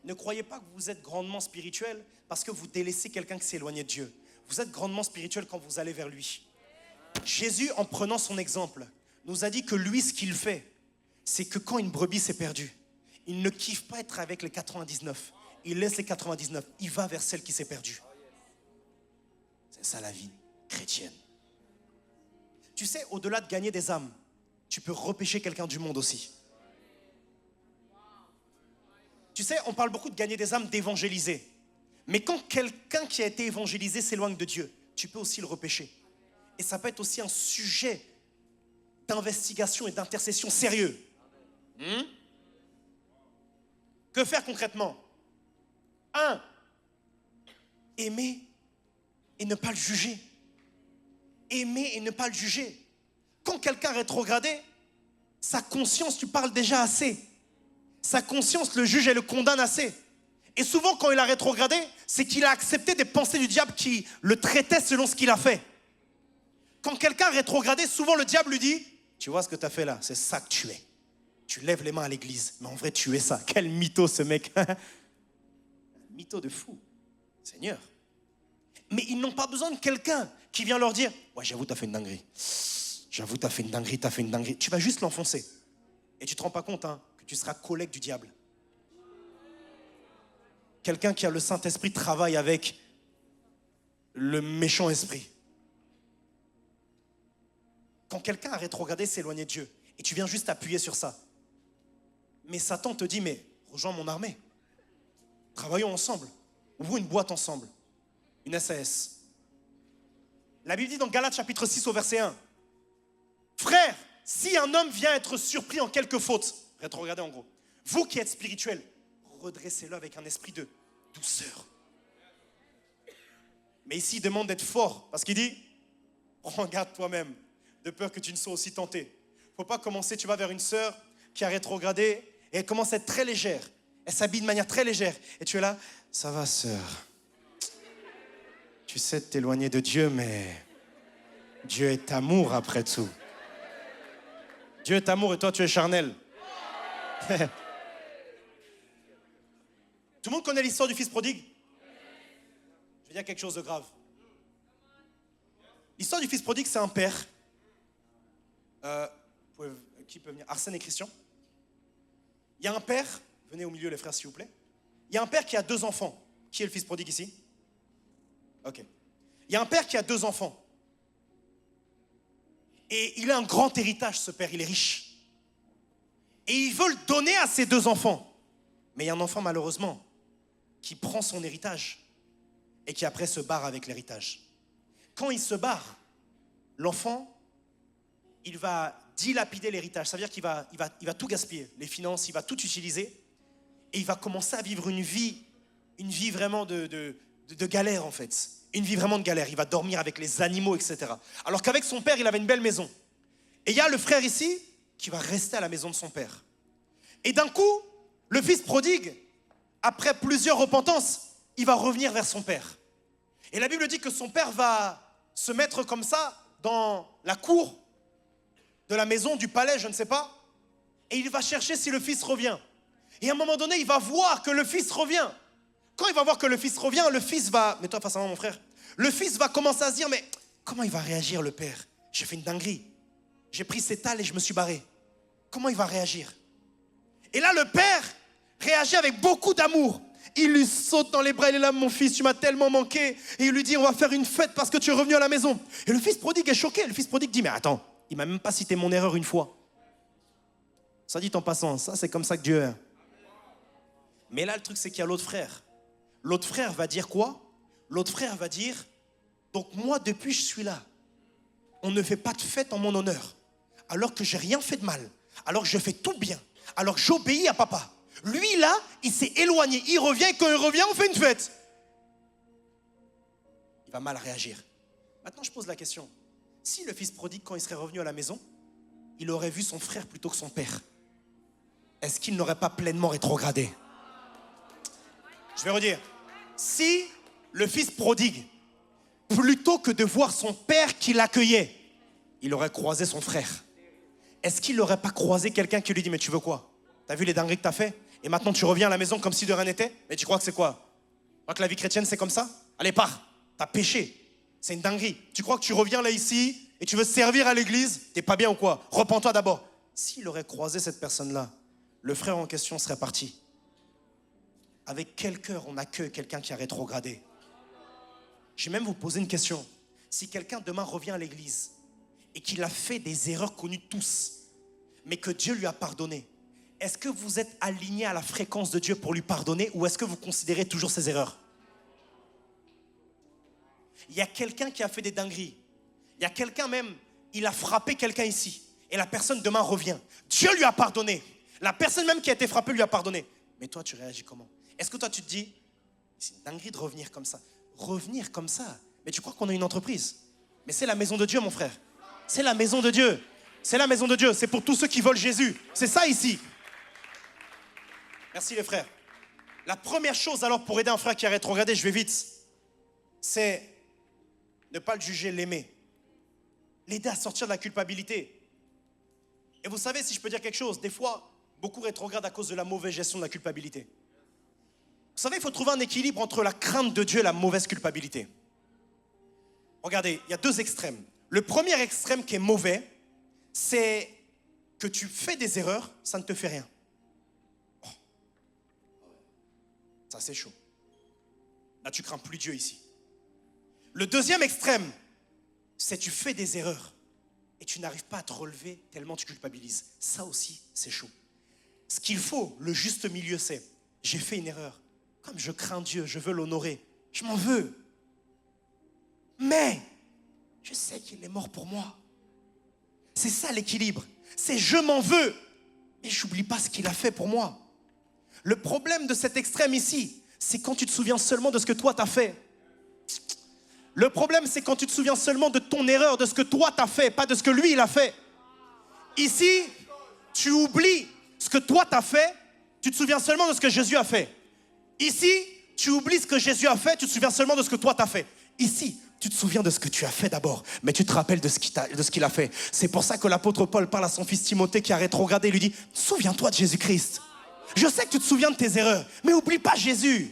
Ne croyez pas que vous êtes grandement spirituel parce que vous délaissez quelqu'un qui s'est éloigné de Dieu. Vous êtes grandement spirituel quand vous allez vers lui. Jésus, en prenant son exemple, nous a dit que lui, ce qu'il fait, c'est que quand une brebis s'est perdue, il ne kiffe pas être avec les 99. Il laisse les 99. Il va vers celle qui s'est perdue. C'est ça la vie chrétienne. Tu sais, au-delà de gagner des âmes, tu peux repêcher quelqu'un du monde aussi. Tu sais, on parle beaucoup de gagner des âmes, d'évangéliser. Mais quand quelqu'un qui a été évangélisé s'éloigne de Dieu, tu peux aussi le repêcher. Et ça peut être aussi un sujet d'investigation et d'intercession sérieux. Que faire concrètement? 1. Aimer et ne pas le juger. Aimer et ne pas le juger. Quand quelqu'un est rétrogradé, sa conscience, tu parles déjà assez. Sa conscience le juge et le condamne assez. Et souvent, quand il a rétrogradé, c'est qu'il a accepté des pensées du diable qui le traitaient selon ce qu'il a fait. Quand quelqu'un a rétrogradé, souvent le diable lui dit: tu vois ce que tu as fait là, c'est ça que tu es. Tu lèves les mains à l'église, mais en vrai tu es ça. Quel mytho ce mec. Mytho de fou. Seigneur. Mais ils n'ont pas besoin de quelqu'un qui vient leur dire: ouais, j'avoue, t'as fait une dinguerie. J'avoue, t'as fait une dinguerie, t'as fait une dinguerie. Tu vas juste l'enfoncer. Et tu te rends pas compte que tu seras collègue du diable. Quelqu'un qui a le Saint-Esprit travaille avec le méchant esprit. Quand quelqu'un a rétrogradé, s'éloigner de Dieu, et tu viens juste appuyer sur ça. Mais Satan te dit: mais rejoins mon armée. Travaillons ensemble. Ouvrons une boîte ensemble. Une SAS. La Bible dit dans Galates chapitre 6 au verset 1: frère, si un homme vient être surpris en quelque faute, rétrogradez en gros, vous qui êtes spirituels, redressez-le avec un esprit de douceur. Mais ici, il demande d'être fort, parce qu'il dit: prends garde toi-même, de peur que tu ne sois aussi tenté. Il ne faut pas commencer, tu vas vers une sœur qui a rétrogradé, et elle commence à être très légère. Elle s'habille de manière très légère. Et tu es là: ça va, sœur. Tu sais de t'éloigner de Dieu, mais Dieu est amour après tout. Dieu est amour et toi, tu es charnel. Tout le monde connaît l'histoire du fils prodigue? Je vais dire quelque chose de grave. L'histoire du fils prodigue, c'est un père. Qui peut venir? Arsène et Christian. Il y a un père, venez au milieu les frères s'il vous plaît. Il y a un père qui a 2 enfants. Qui est le fils prodigue ici? Ok. Il y a un père qui a 2 enfants. Et il a un grand héritage, ce père, il est riche. Et il veut le donner à ses 2 enfants. Mais il y a un enfant, malheureusement, qui prend son héritage et qui après se barre avec l'héritage. Quand il se barre, l'enfant, il va dilapider l'héritage. Ça veut dire qu'il va tout gaspiller, les finances, il va tout utiliser. Et il va commencer à vivre une vie vraiment de galère en fait. Une vie vraiment de galère. Il va dormir avec les animaux, etc. Alors qu'avec son père, il avait une belle maison. Et il y a le frère ici qui va rester à la maison de son père. Et d'un coup, le fils prodigue, après plusieurs repentances, il va revenir vers son père. Et la Bible dit que son père va se mettre comme ça dans la cour de la maison, du palais, je ne sais pas. Et il va chercher si le fils revient. Et à un moment donné, il va voir que le fils revient. Quand il va voir que le fils revient, le fils va... Mets-toi face à moi, mon frère. Le fils va commencer à se dire: mais comment il va réagir, le père? J'ai fait une dinguerie. J'ai pris ses talles et je me suis barré. Comment il va réagir? Et là, le père réagit avec beaucoup d'amour. Il lui saute dans les bras, il est là: mon fils, tu m'as tellement manqué. Et il lui dit: on va faire une fête parce que tu es revenu à la maison. Et le fils prodigue est choqué. Le fils prodigue dit: mais attends, il m'a même pas cité mon erreur une fois. Ça dit en passant, ça c'est comme ça que Dieu est. Mais là, le truc, c'est qu'il y a l'autre frère. L'autre frère va dire quoi? L'autre frère va dire: donc moi, depuis je suis là, on ne fait pas de fête en mon honneur, alors que j'ai rien fait de mal, alors que je fais tout bien, alors que j'obéis à papa. Lui, là, il s'est éloigné. Il revient et quand il revient, on fait une fête. Il va mal réagir. Maintenant, je pose la question. Si le fils prodigue, quand il serait revenu à la maison, il aurait vu son frère plutôt que son père, est-ce qu'il n'aurait pas pleinement rétrogradé? Je vais redire. Si le fils prodigue, plutôt que de voir son père qui l'accueillait, il aurait croisé son frère, est-ce qu'il n'aurait pas croisé quelqu'un qui lui dit « Mais tu veux quoi? T'as vu les dingueries que t'as fait? Et maintenant tu reviens à la maison comme si de rien n'était? Mais tu crois que c'est quoi? Tu crois que la vie chrétienne c'est comme ça? Allez, pars, t'as péché. C'est une dinguerie. Tu crois que tu reviens là ici et tu veux servir à l'église? T'es pas bien ou quoi? Repens-toi d'abord. » S'il aurait croisé cette personne-là, le frère en question serait parti. Avec quel cœur on accueille quelqu'un qui a rétrogradé? Je vais même vous poser une question. Si quelqu'un demain revient à l'église et qu'il a fait des erreurs connues de tous, mais que Dieu lui a pardonné, est-ce que vous êtes aligné à la fréquence de Dieu pour lui pardonner ou est-ce que vous considérez toujours ses erreurs? Il y a quelqu'un qui a fait des dingueries. Il y a quelqu'un même, il a frappé quelqu'un ici et la personne demain revient. Dieu lui a pardonné. La personne même qui a été frappée lui a pardonné. Mais toi, tu réagis comment? Est-ce que toi, tu te dis, c'est une dinguerie de revenir comme ça? Revenir comme ça? Mais tu crois qu'on a une entreprise? Mais c'est la maison de Dieu, mon frère. C'est la maison de Dieu. C'est la maison de Dieu. C'est pour tous ceux qui veulent Jésus. C'est ça ici. Merci les frères. La première chose alors pour aider un frère qui a rétrogradé, je vais vite, c'est ne pas le juger, l'aimer. L'aider à sortir de la culpabilité. Et vous savez, si je peux dire quelque chose, des fois, beaucoup rétrogradent à cause de la mauvaise gestion de la culpabilité. Vous savez, il faut trouver un équilibre entre la crainte de Dieu et la mauvaise culpabilité. Regardez, il y a deux extrêmes. Le premier extrême qui est mauvais, c'est que tu fais des erreurs, ça ne te fait rien. Oh. Ça, c'est chaud. Là, tu crains plus Dieu ici. Le deuxième extrême, c'est que tu fais des erreurs et tu n'arrives pas à te relever tellement tu culpabilises. Ça aussi, c'est chaud. Ce qu'il faut, le juste milieu, c'est j'ai fait une erreur. Comme je crains Dieu, je veux l'honorer. Je m'en veux. Mais je sais qu'il est mort pour moi. C'est ça l'équilibre. C'est je m'en veux. Et je n'oublie pas ce qu'il a fait pour moi. Le problème de cet extrême ici, c'est quand tu te souviens seulement de ce que toi t'as fait. Le problème, c'est quand tu te souviens seulement de ton erreur, de ce que toi t'as fait, pas de ce que lui il a fait. Ici, tu oublies ce que toi t'as fait, tu te souviens seulement de ce que Jésus a fait. Ici, tu oublies ce que Jésus a fait, tu te souviens seulement de ce que toi t'as fait. Ici, tu te souviens de ce que tu as fait d'abord, mais tu te rappelles de ce qu'il a fait. C'est pour ça que l'apôtre Paul parle à son fils Timothée qui a rétrogradé et lui dit « Souviens-toi de Jésus-Christ. Je sais que tu te souviens de tes erreurs, mais oublie pas Jésus. »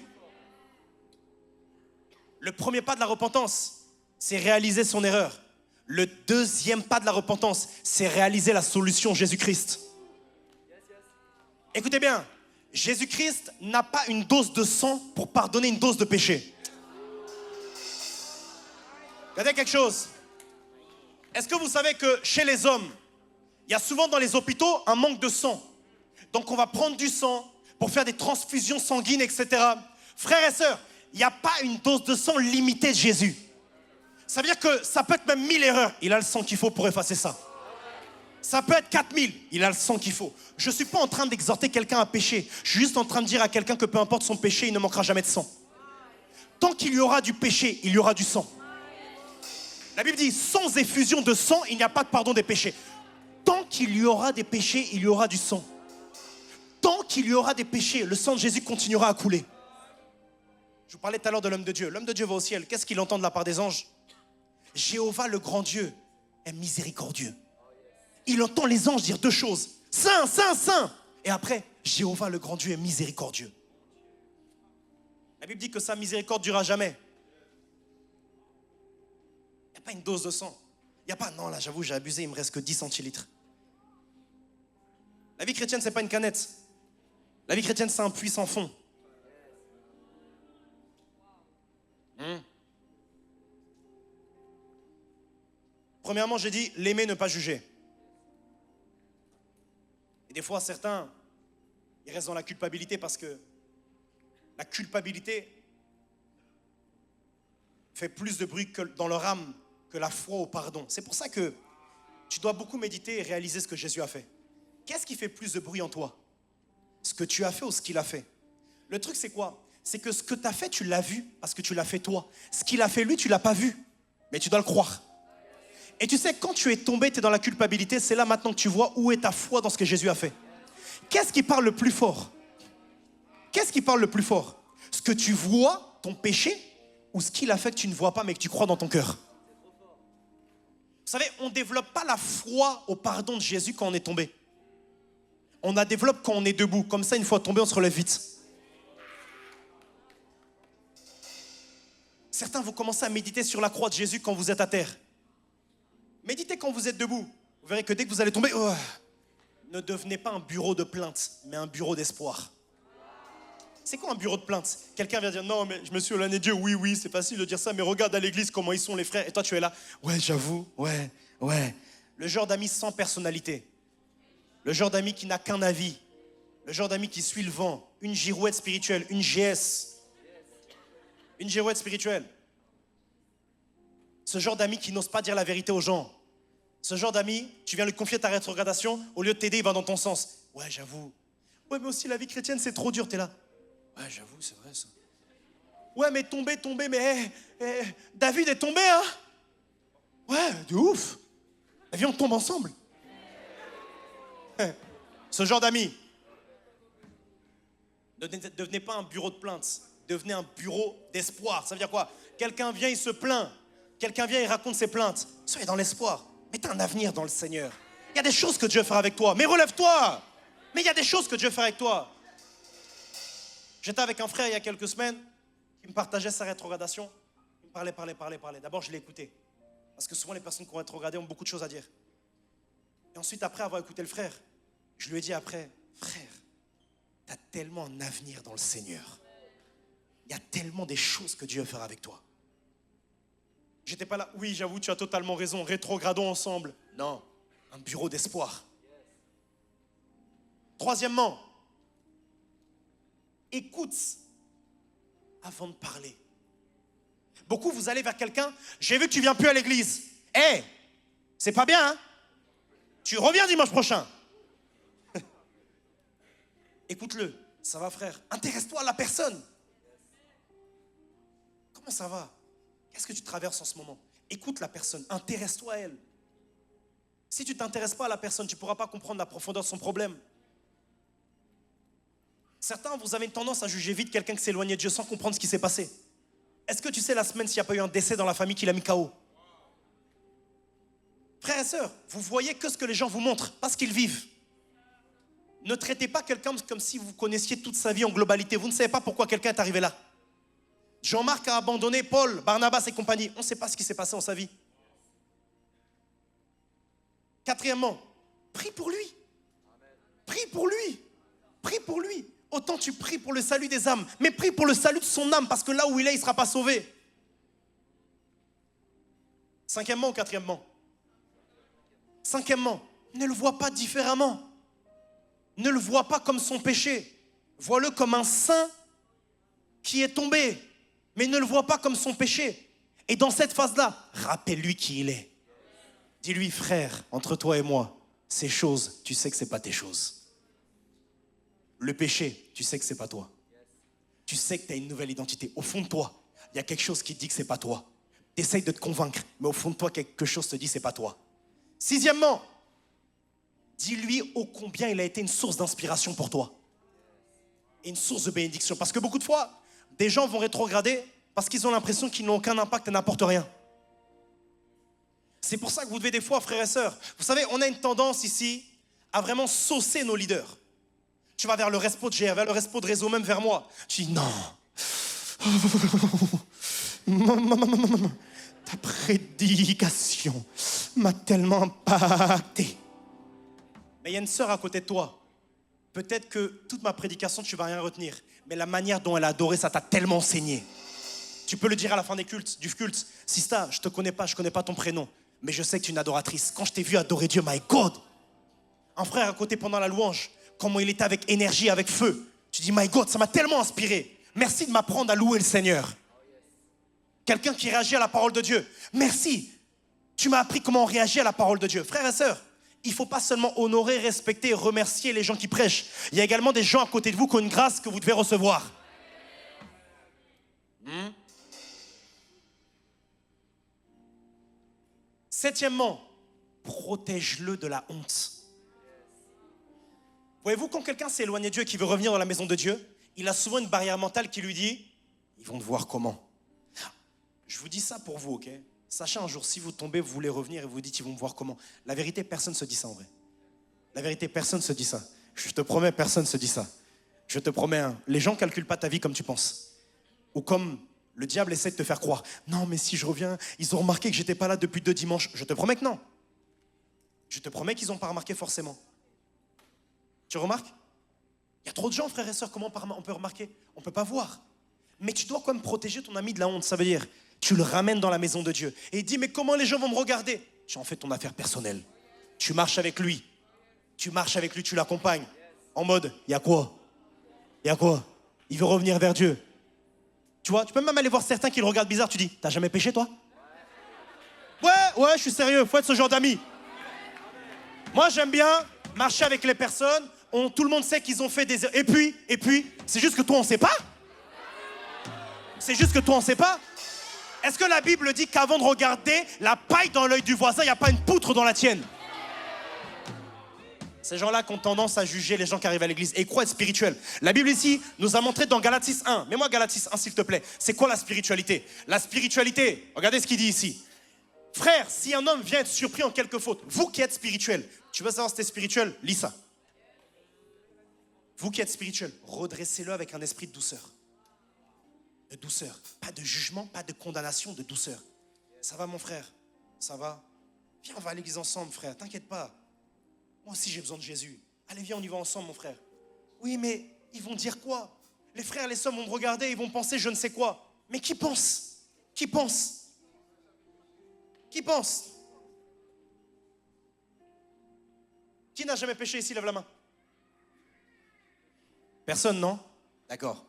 Le premier pas de la repentance, c'est réaliser son erreur. Le deuxième pas de la repentance, c'est réaliser la solution Jésus-Christ. Écoutez bien, Jésus-Christ n'a pas une dose de sang pour pardonner une dose de péché. Regardez quelque chose. Est-ce que vous savez que chez les hommes, il y a souvent dans les hôpitaux un manque de sang. Donc on va prendre du sang pour faire des transfusions sanguines, etc. Frères et sœurs, il n'y a pas une dose de sang limitée de Jésus. Ça veut dire que ça peut être même 1000 erreurs. Il a le sang qu'il faut pour effacer ça. Ça peut être 4000. Il a le sang qu'il faut. Je ne suis pas en train d'exhorter quelqu'un à pécher. Je suis juste en train de dire à quelqu'un que peu importe son péché, il ne manquera jamais de sang. Tant qu'il y aura du péché, il y aura du sang. La Bible dit, sans effusion de sang, il n'y a pas de pardon des péchés. Tant qu'il y aura des péchés, il y aura du sang. Tant qu'il y aura des péchés, le sang de Jésus continuera à couler. Je vous parlais tout à l'heure de l'homme de Dieu. L'homme de Dieu va au ciel. Qu'est-ce qu'il entend de la part des anges? Jéhovah, le grand Dieu, est miséricordieux. Il entend les anges dire deux choses. Saint, Saint, Saint. Et après, Jéhovah, le grand Dieu, est miséricordieux. La Bible dit que sa miséricorde durera jamais. Il n'y a pas une dose de sang. Il n'y a pas, non là j'avoue j'ai abusé, il me reste que 10 centilitres. La vie chrétienne c'est pas une canette. La vie chrétienne c'est un puits sans fond. Premièrement j'ai dit l'aimer, ne pas juger. Et des fois certains, ils restent dans la culpabilité parce que la culpabilité fait plus de bruit que dans leur âme que la foi au pardon. C'est pour ça que tu dois beaucoup méditer et réaliser ce que Jésus a fait. Qu'est-ce qui fait plus de bruit en toi? Ce que tu as fait ou ce qu'il a fait. Le truc, c'est quoi? C'est que ce que tu as fait, tu l'as vu parce que tu l'as fait toi. Ce qu'il a fait lui, tu ne l'as pas vu. Mais tu dois le croire. Et tu sais, quand tu es tombé, tu es dans la culpabilité, c'est là maintenant que tu vois où est ta foi dans ce que Jésus a fait. Qu'est-ce qui parle le plus fort? Qu'est-ce qui parle le plus fort? Ce que tu vois, ton péché, ou ce qu'il a fait que tu ne vois pas mais que tu crois dans ton cœur? Vous savez, on ne développe pas la foi au pardon de Jésus quand on est tombé. On la développe quand on est debout. Comme ça, une fois tombé, on se relève vite. Certains vont commencer à méditer sur la croix de Jésus quand vous êtes à terre. Méditez quand vous êtes debout. Vous verrez que dès que vous allez tomber, ne devenez pas un bureau de plainte, mais un bureau d'espoir. C'est quoi un bureau de plainte? Quelqu'un vient dire, non, mais je me suis éloigné de Dieu. Oui, oui, c'est facile de dire ça, mais regarde à l'église comment ils sont les frères. Et toi, tu es là. Ouais, j'avoue, ouais. Le genre d'ami sans personnalité. Le genre d'ami qui n'a qu'un avis. Le genre d'ami qui suit le vent. Une girouette spirituelle, une GS. Une girouette spirituelle. Ce genre d'ami qui n'ose pas dire la vérité aux gens. Ce genre d'ami, tu viens lui confier ta rétrogradation, au lieu de t'aider, il va dans ton sens. Ouais, j'avoue. Ouais, mais aussi la vie chrétienne, c'est trop dur, t'es là. Ouais, j'avoue, c'est vrai ça. Ouais, mais tombé, mais David est tombé, hein? Ouais, de ouf. Viens, on tombe ensemble. Ce genre d'amis. Ne devenez pas un bureau de plainte. Devenez un bureau d'espoir. Ça veut dire quoi? Quelqu'un vient, il se plaint. Quelqu'un vient, il raconte ses plaintes. Soyez dans l'espoir. Mais t'as un avenir dans le Seigneur. Il y a des choses que Dieu fera avec toi. Mais relève-toi. Mais il y a des choses que Dieu fera avec toi. J'étais avec un frère il y a quelques semaines qui me partageait sa rétrogradation. Il me parlait. D'abord, je l'ai écouté. Parce que souvent, les personnes qui ont rétrogradé ont beaucoup de choses à dire. Et ensuite, après avoir écouté le frère, je lui ai dit après, frère, tu as tellement un avenir dans le Seigneur. Il y a tellement des choses que Dieu fera avec toi. J'étais pas là, oui, j'avoue, tu as totalement raison, rétrogradons ensemble. Non, un bureau d'espoir. Troisièmement, écoute avant de parler. Beaucoup, vous allez vers quelqu'un, j'ai vu que tu viens plus à l'église. Hé, c'est pas bien, hein? Tu reviens dimanche prochain. Écoute-le, ça va frère. Intéresse-toi à la personne. Comment ça va? Qu'est-ce que tu traverses en ce moment? Écoute la personne, intéresse-toi à elle. Si tu ne t'intéresses pas à la personne, tu ne pourras pas comprendre la profondeur de son problème. Certains, vous avez une tendance à juger vite quelqu'un qui s'est éloigné de Dieu sans comprendre ce qui s'est passé. Est-ce que tu sais la semaine s'il n'y a pas eu un décès dans la famille qui l'a mis KO? Frères et sœurs, vous voyez que ce que les gens vous montrent, pas ce qu'ils vivent. Ne traitez pas quelqu'un comme si vous connaissiez toute sa vie en globalité. Vous ne savez pas pourquoi quelqu'un est arrivé là. Jean-Marc a abandonné Paul, Barnabas et compagnie. On ne sait pas ce qui s'est passé dans sa vie. Quatrièmement, prie pour lui. Prie pour lui. Prie pour lui. Autant tu pries pour le salut des âmes, mais prie pour le salut de son âme, parce que là où il est, il ne sera pas sauvé. Cinquièmement ou quatrièmement? Cinquièmement, ne le vois pas différemment. Ne le vois pas comme son péché. Vois-le comme un saint qui est tombé, mais ne le vois pas comme son péché. Et dans cette phase-là, rappelle-lui qui il est. Dis-lui, frère, entre toi et moi, ces choses, tu sais que ce n'est pas tes choses. Le péché, tu sais que ce n'est pas toi. Tu sais que tu as une nouvelle identité. Au fond de toi, il y a quelque chose qui te dit que ce n'est pas toi. Tu essayes de te convaincre, mais au fond de toi, quelque chose te dit que ce n'est pas toi. Sixièmement, dis-lui ô combien il a été une source d'inspiration pour toi. Et une source de bénédiction. Parce que beaucoup de fois, des gens vont rétrograder parce qu'ils ont l'impression qu'ils n'ont aucun impact et n'apportent rien. C'est pour ça que vous devez des fois, frères et sœurs, vous savez, on a une tendance ici à vraiment saucer nos leaders. Tu vas vers le respo de GR, vers le respo de réseau, même vers moi. Tu dis non. Ta prédication m'a tellement impacté. Mais il y a une sœur à côté de toi. Peut-être que toute ma prédication, tu ne vas rien retenir. Mais la manière dont elle a adoré, ça t'a tellement enseigné. Tu peux le dire à la fin du culte. Sista, je ne te connais pas, je ne connais pas ton prénom. Mais je sais que tu es une adoratrice. Quand je t'ai vu adorer Dieu, my God. Un frère à côté pendant la louange, comment il était avec énergie, avec feu. Tu dis, my God, ça m'a tellement inspiré. Merci de m'apprendre à louer le Seigneur. Quelqu'un qui réagit à la parole de Dieu. Merci. Tu m'as appris comment on réagit à la parole de Dieu. Frères et sœurs, il ne faut pas seulement honorer, respecter et remercier les gens qui prêchent. Il y a également des gens à côté de vous qui ont une grâce que vous devez recevoir. Septièmement, protège-le de la honte. Voyez-vous, quand quelqu'un s'est éloigné de Dieu et qui veut revenir dans la maison de Dieu, il a souvent une barrière mentale qui lui dit « Ils vont te voir comment ?» Je vous dis ça pour vous, ok? Sachez un jour, si vous tombez, vous voulez revenir et vous dites « Ils vont me voir comment ?» La vérité, personne ne se dit ça en vrai. La vérité, personne ne se dit ça. Je te promets, personne ne se dit ça. Je te promets, hein, les gens ne calculent pas ta vie comme tu penses. Ou comme le diable essaie de te faire croire. Non, mais si je reviens, ils ont remarqué que j'étais pas là depuis 2 dimanches. Je te promets que non. Je te promets qu'ils n'ont pas remarqué forcément. Tu remarques? Il y a trop de gens, frères et sœurs, comment on peut remarquer? On ne peut pas voir. Mais tu dois quand même protéger ton ami de la honte. Ça veut dire, tu le ramènes dans la maison de Dieu. Et il dit, mais comment les gens vont me regarder? Tu en fais ton affaire personnelle. Tu marches avec lui. Tu marches avec lui, tu l'accompagnes. En mode, il y a quoi? Il y a quoi? Il veut revenir vers Dieu. Tu vois, tu peux même aller voir certains qui le regardent bizarre. Tu dis, t'as jamais péché, toi? Ouais, je suis sérieux. Faut être ce genre d'ami. Moi, j'aime bien marcher avec les personnes. Tout le monde sait qu'ils ont fait des... Et puis, c'est juste que toi, on ne sait pas. C'est juste que toi, on ne sait pas. Est-ce que la Bible dit qu'avant de regarder la paille dans l'œil du voisin, il n'y a pas une poutre dans la tienne? Ces gens-là qui ont tendance à juger les gens qui arrivent à l'église et croient être spirituels. La Bible ici nous a montré dans Galates 6:1. Mets-moi Galates 1, s'il te plaît. C'est quoi la spiritualité? La spiritualité, regardez ce qu'il dit ici. Frère, si un homme vient être surpris en quelque faute, vous qui êtes spirituel, tu veux savoir si t'es spirituel? Lis ça. Vous qui êtes spirituel, redressez-le avec un esprit de douceur. De douceur. Pas de jugement, pas de condamnation, de douceur. Ça va, mon frère? Ça va? Viens, on va à l'église ensemble, frère. T'inquiète pas. Moi aussi, j'ai besoin de Jésus. Allez, viens, on y va ensemble, mon frère. Oui, mais ils vont dire quoi? Les frères, les sœurs vont me regarder, ils vont penser je ne sais quoi. Mais qui pense? Qui pense? Qui pense? Qui n'a jamais péché ici? Lève la main. Personne, non? D'accord.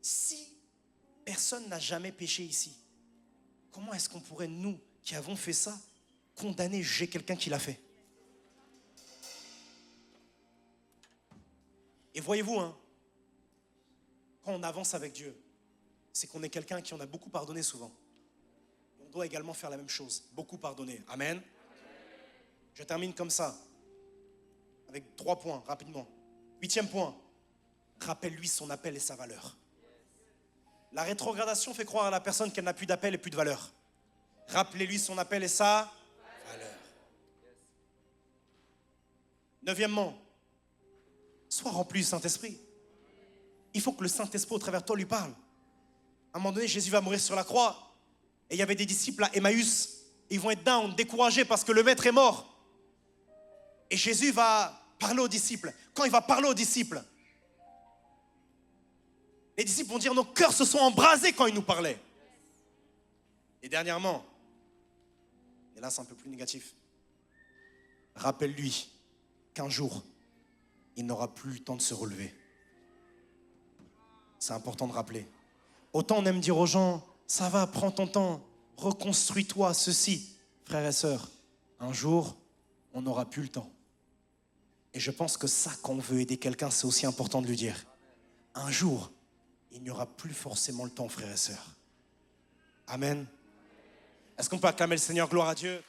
Si personne n'a jamais péché ici, comment est-ce qu'on pourrait, nous, qui avons fait ça, condamner, juger quelqu'un qui l'a fait? Et voyez-vous, hein, quand on avance avec Dieu, c'est qu'on est quelqu'un qui en a beaucoup pardonné souvent. On doit également faire la même chose, beaucoup pardonner. Amen. Je termine comme ça, avec 3 points, rapidement. 8e point, rappelle-lui son appel et sa valeur. La rétrogradation fait croire à la personne qu'elle n'a plus d'appel et plus de valeur. Rappelez-lui son appel et sa valeur. 9e, sois rempli du Saint-Esprit. Il faut que le Saint-Esprit au travers de toi lui parle. À un moment donné, Jésus va mourir sur la croix. Et il y avait des disciples à Emmaüs. Ils vont être down, découragés parce que le maître est mort. Et Jésus va parler aux disciples. Quand il va parler aux disciples, les disciples vont dire nos cœurs se sont embrasés quand il nous parlait. Et dernièrement, et là c'est un peu plus négatif, rappelle-lui qu'un jour, il n'aura plus le temps de se relever. C'est important de rappeler. Autant on aime dire aux gens, ça va, prends ton temps, reconstruis-toi, ceci. Frères et sœurs, un jour, on n'aura plus le temps. Et je pense que ça, quand on veut aider quelqu'un, c'est aussi important de lui dire. Un jour, il n'y aura plus forcément le temps, frères et sœurs. Amen. Est-ce qu'on peut acclamer le Seigneur, gloire à Dieu?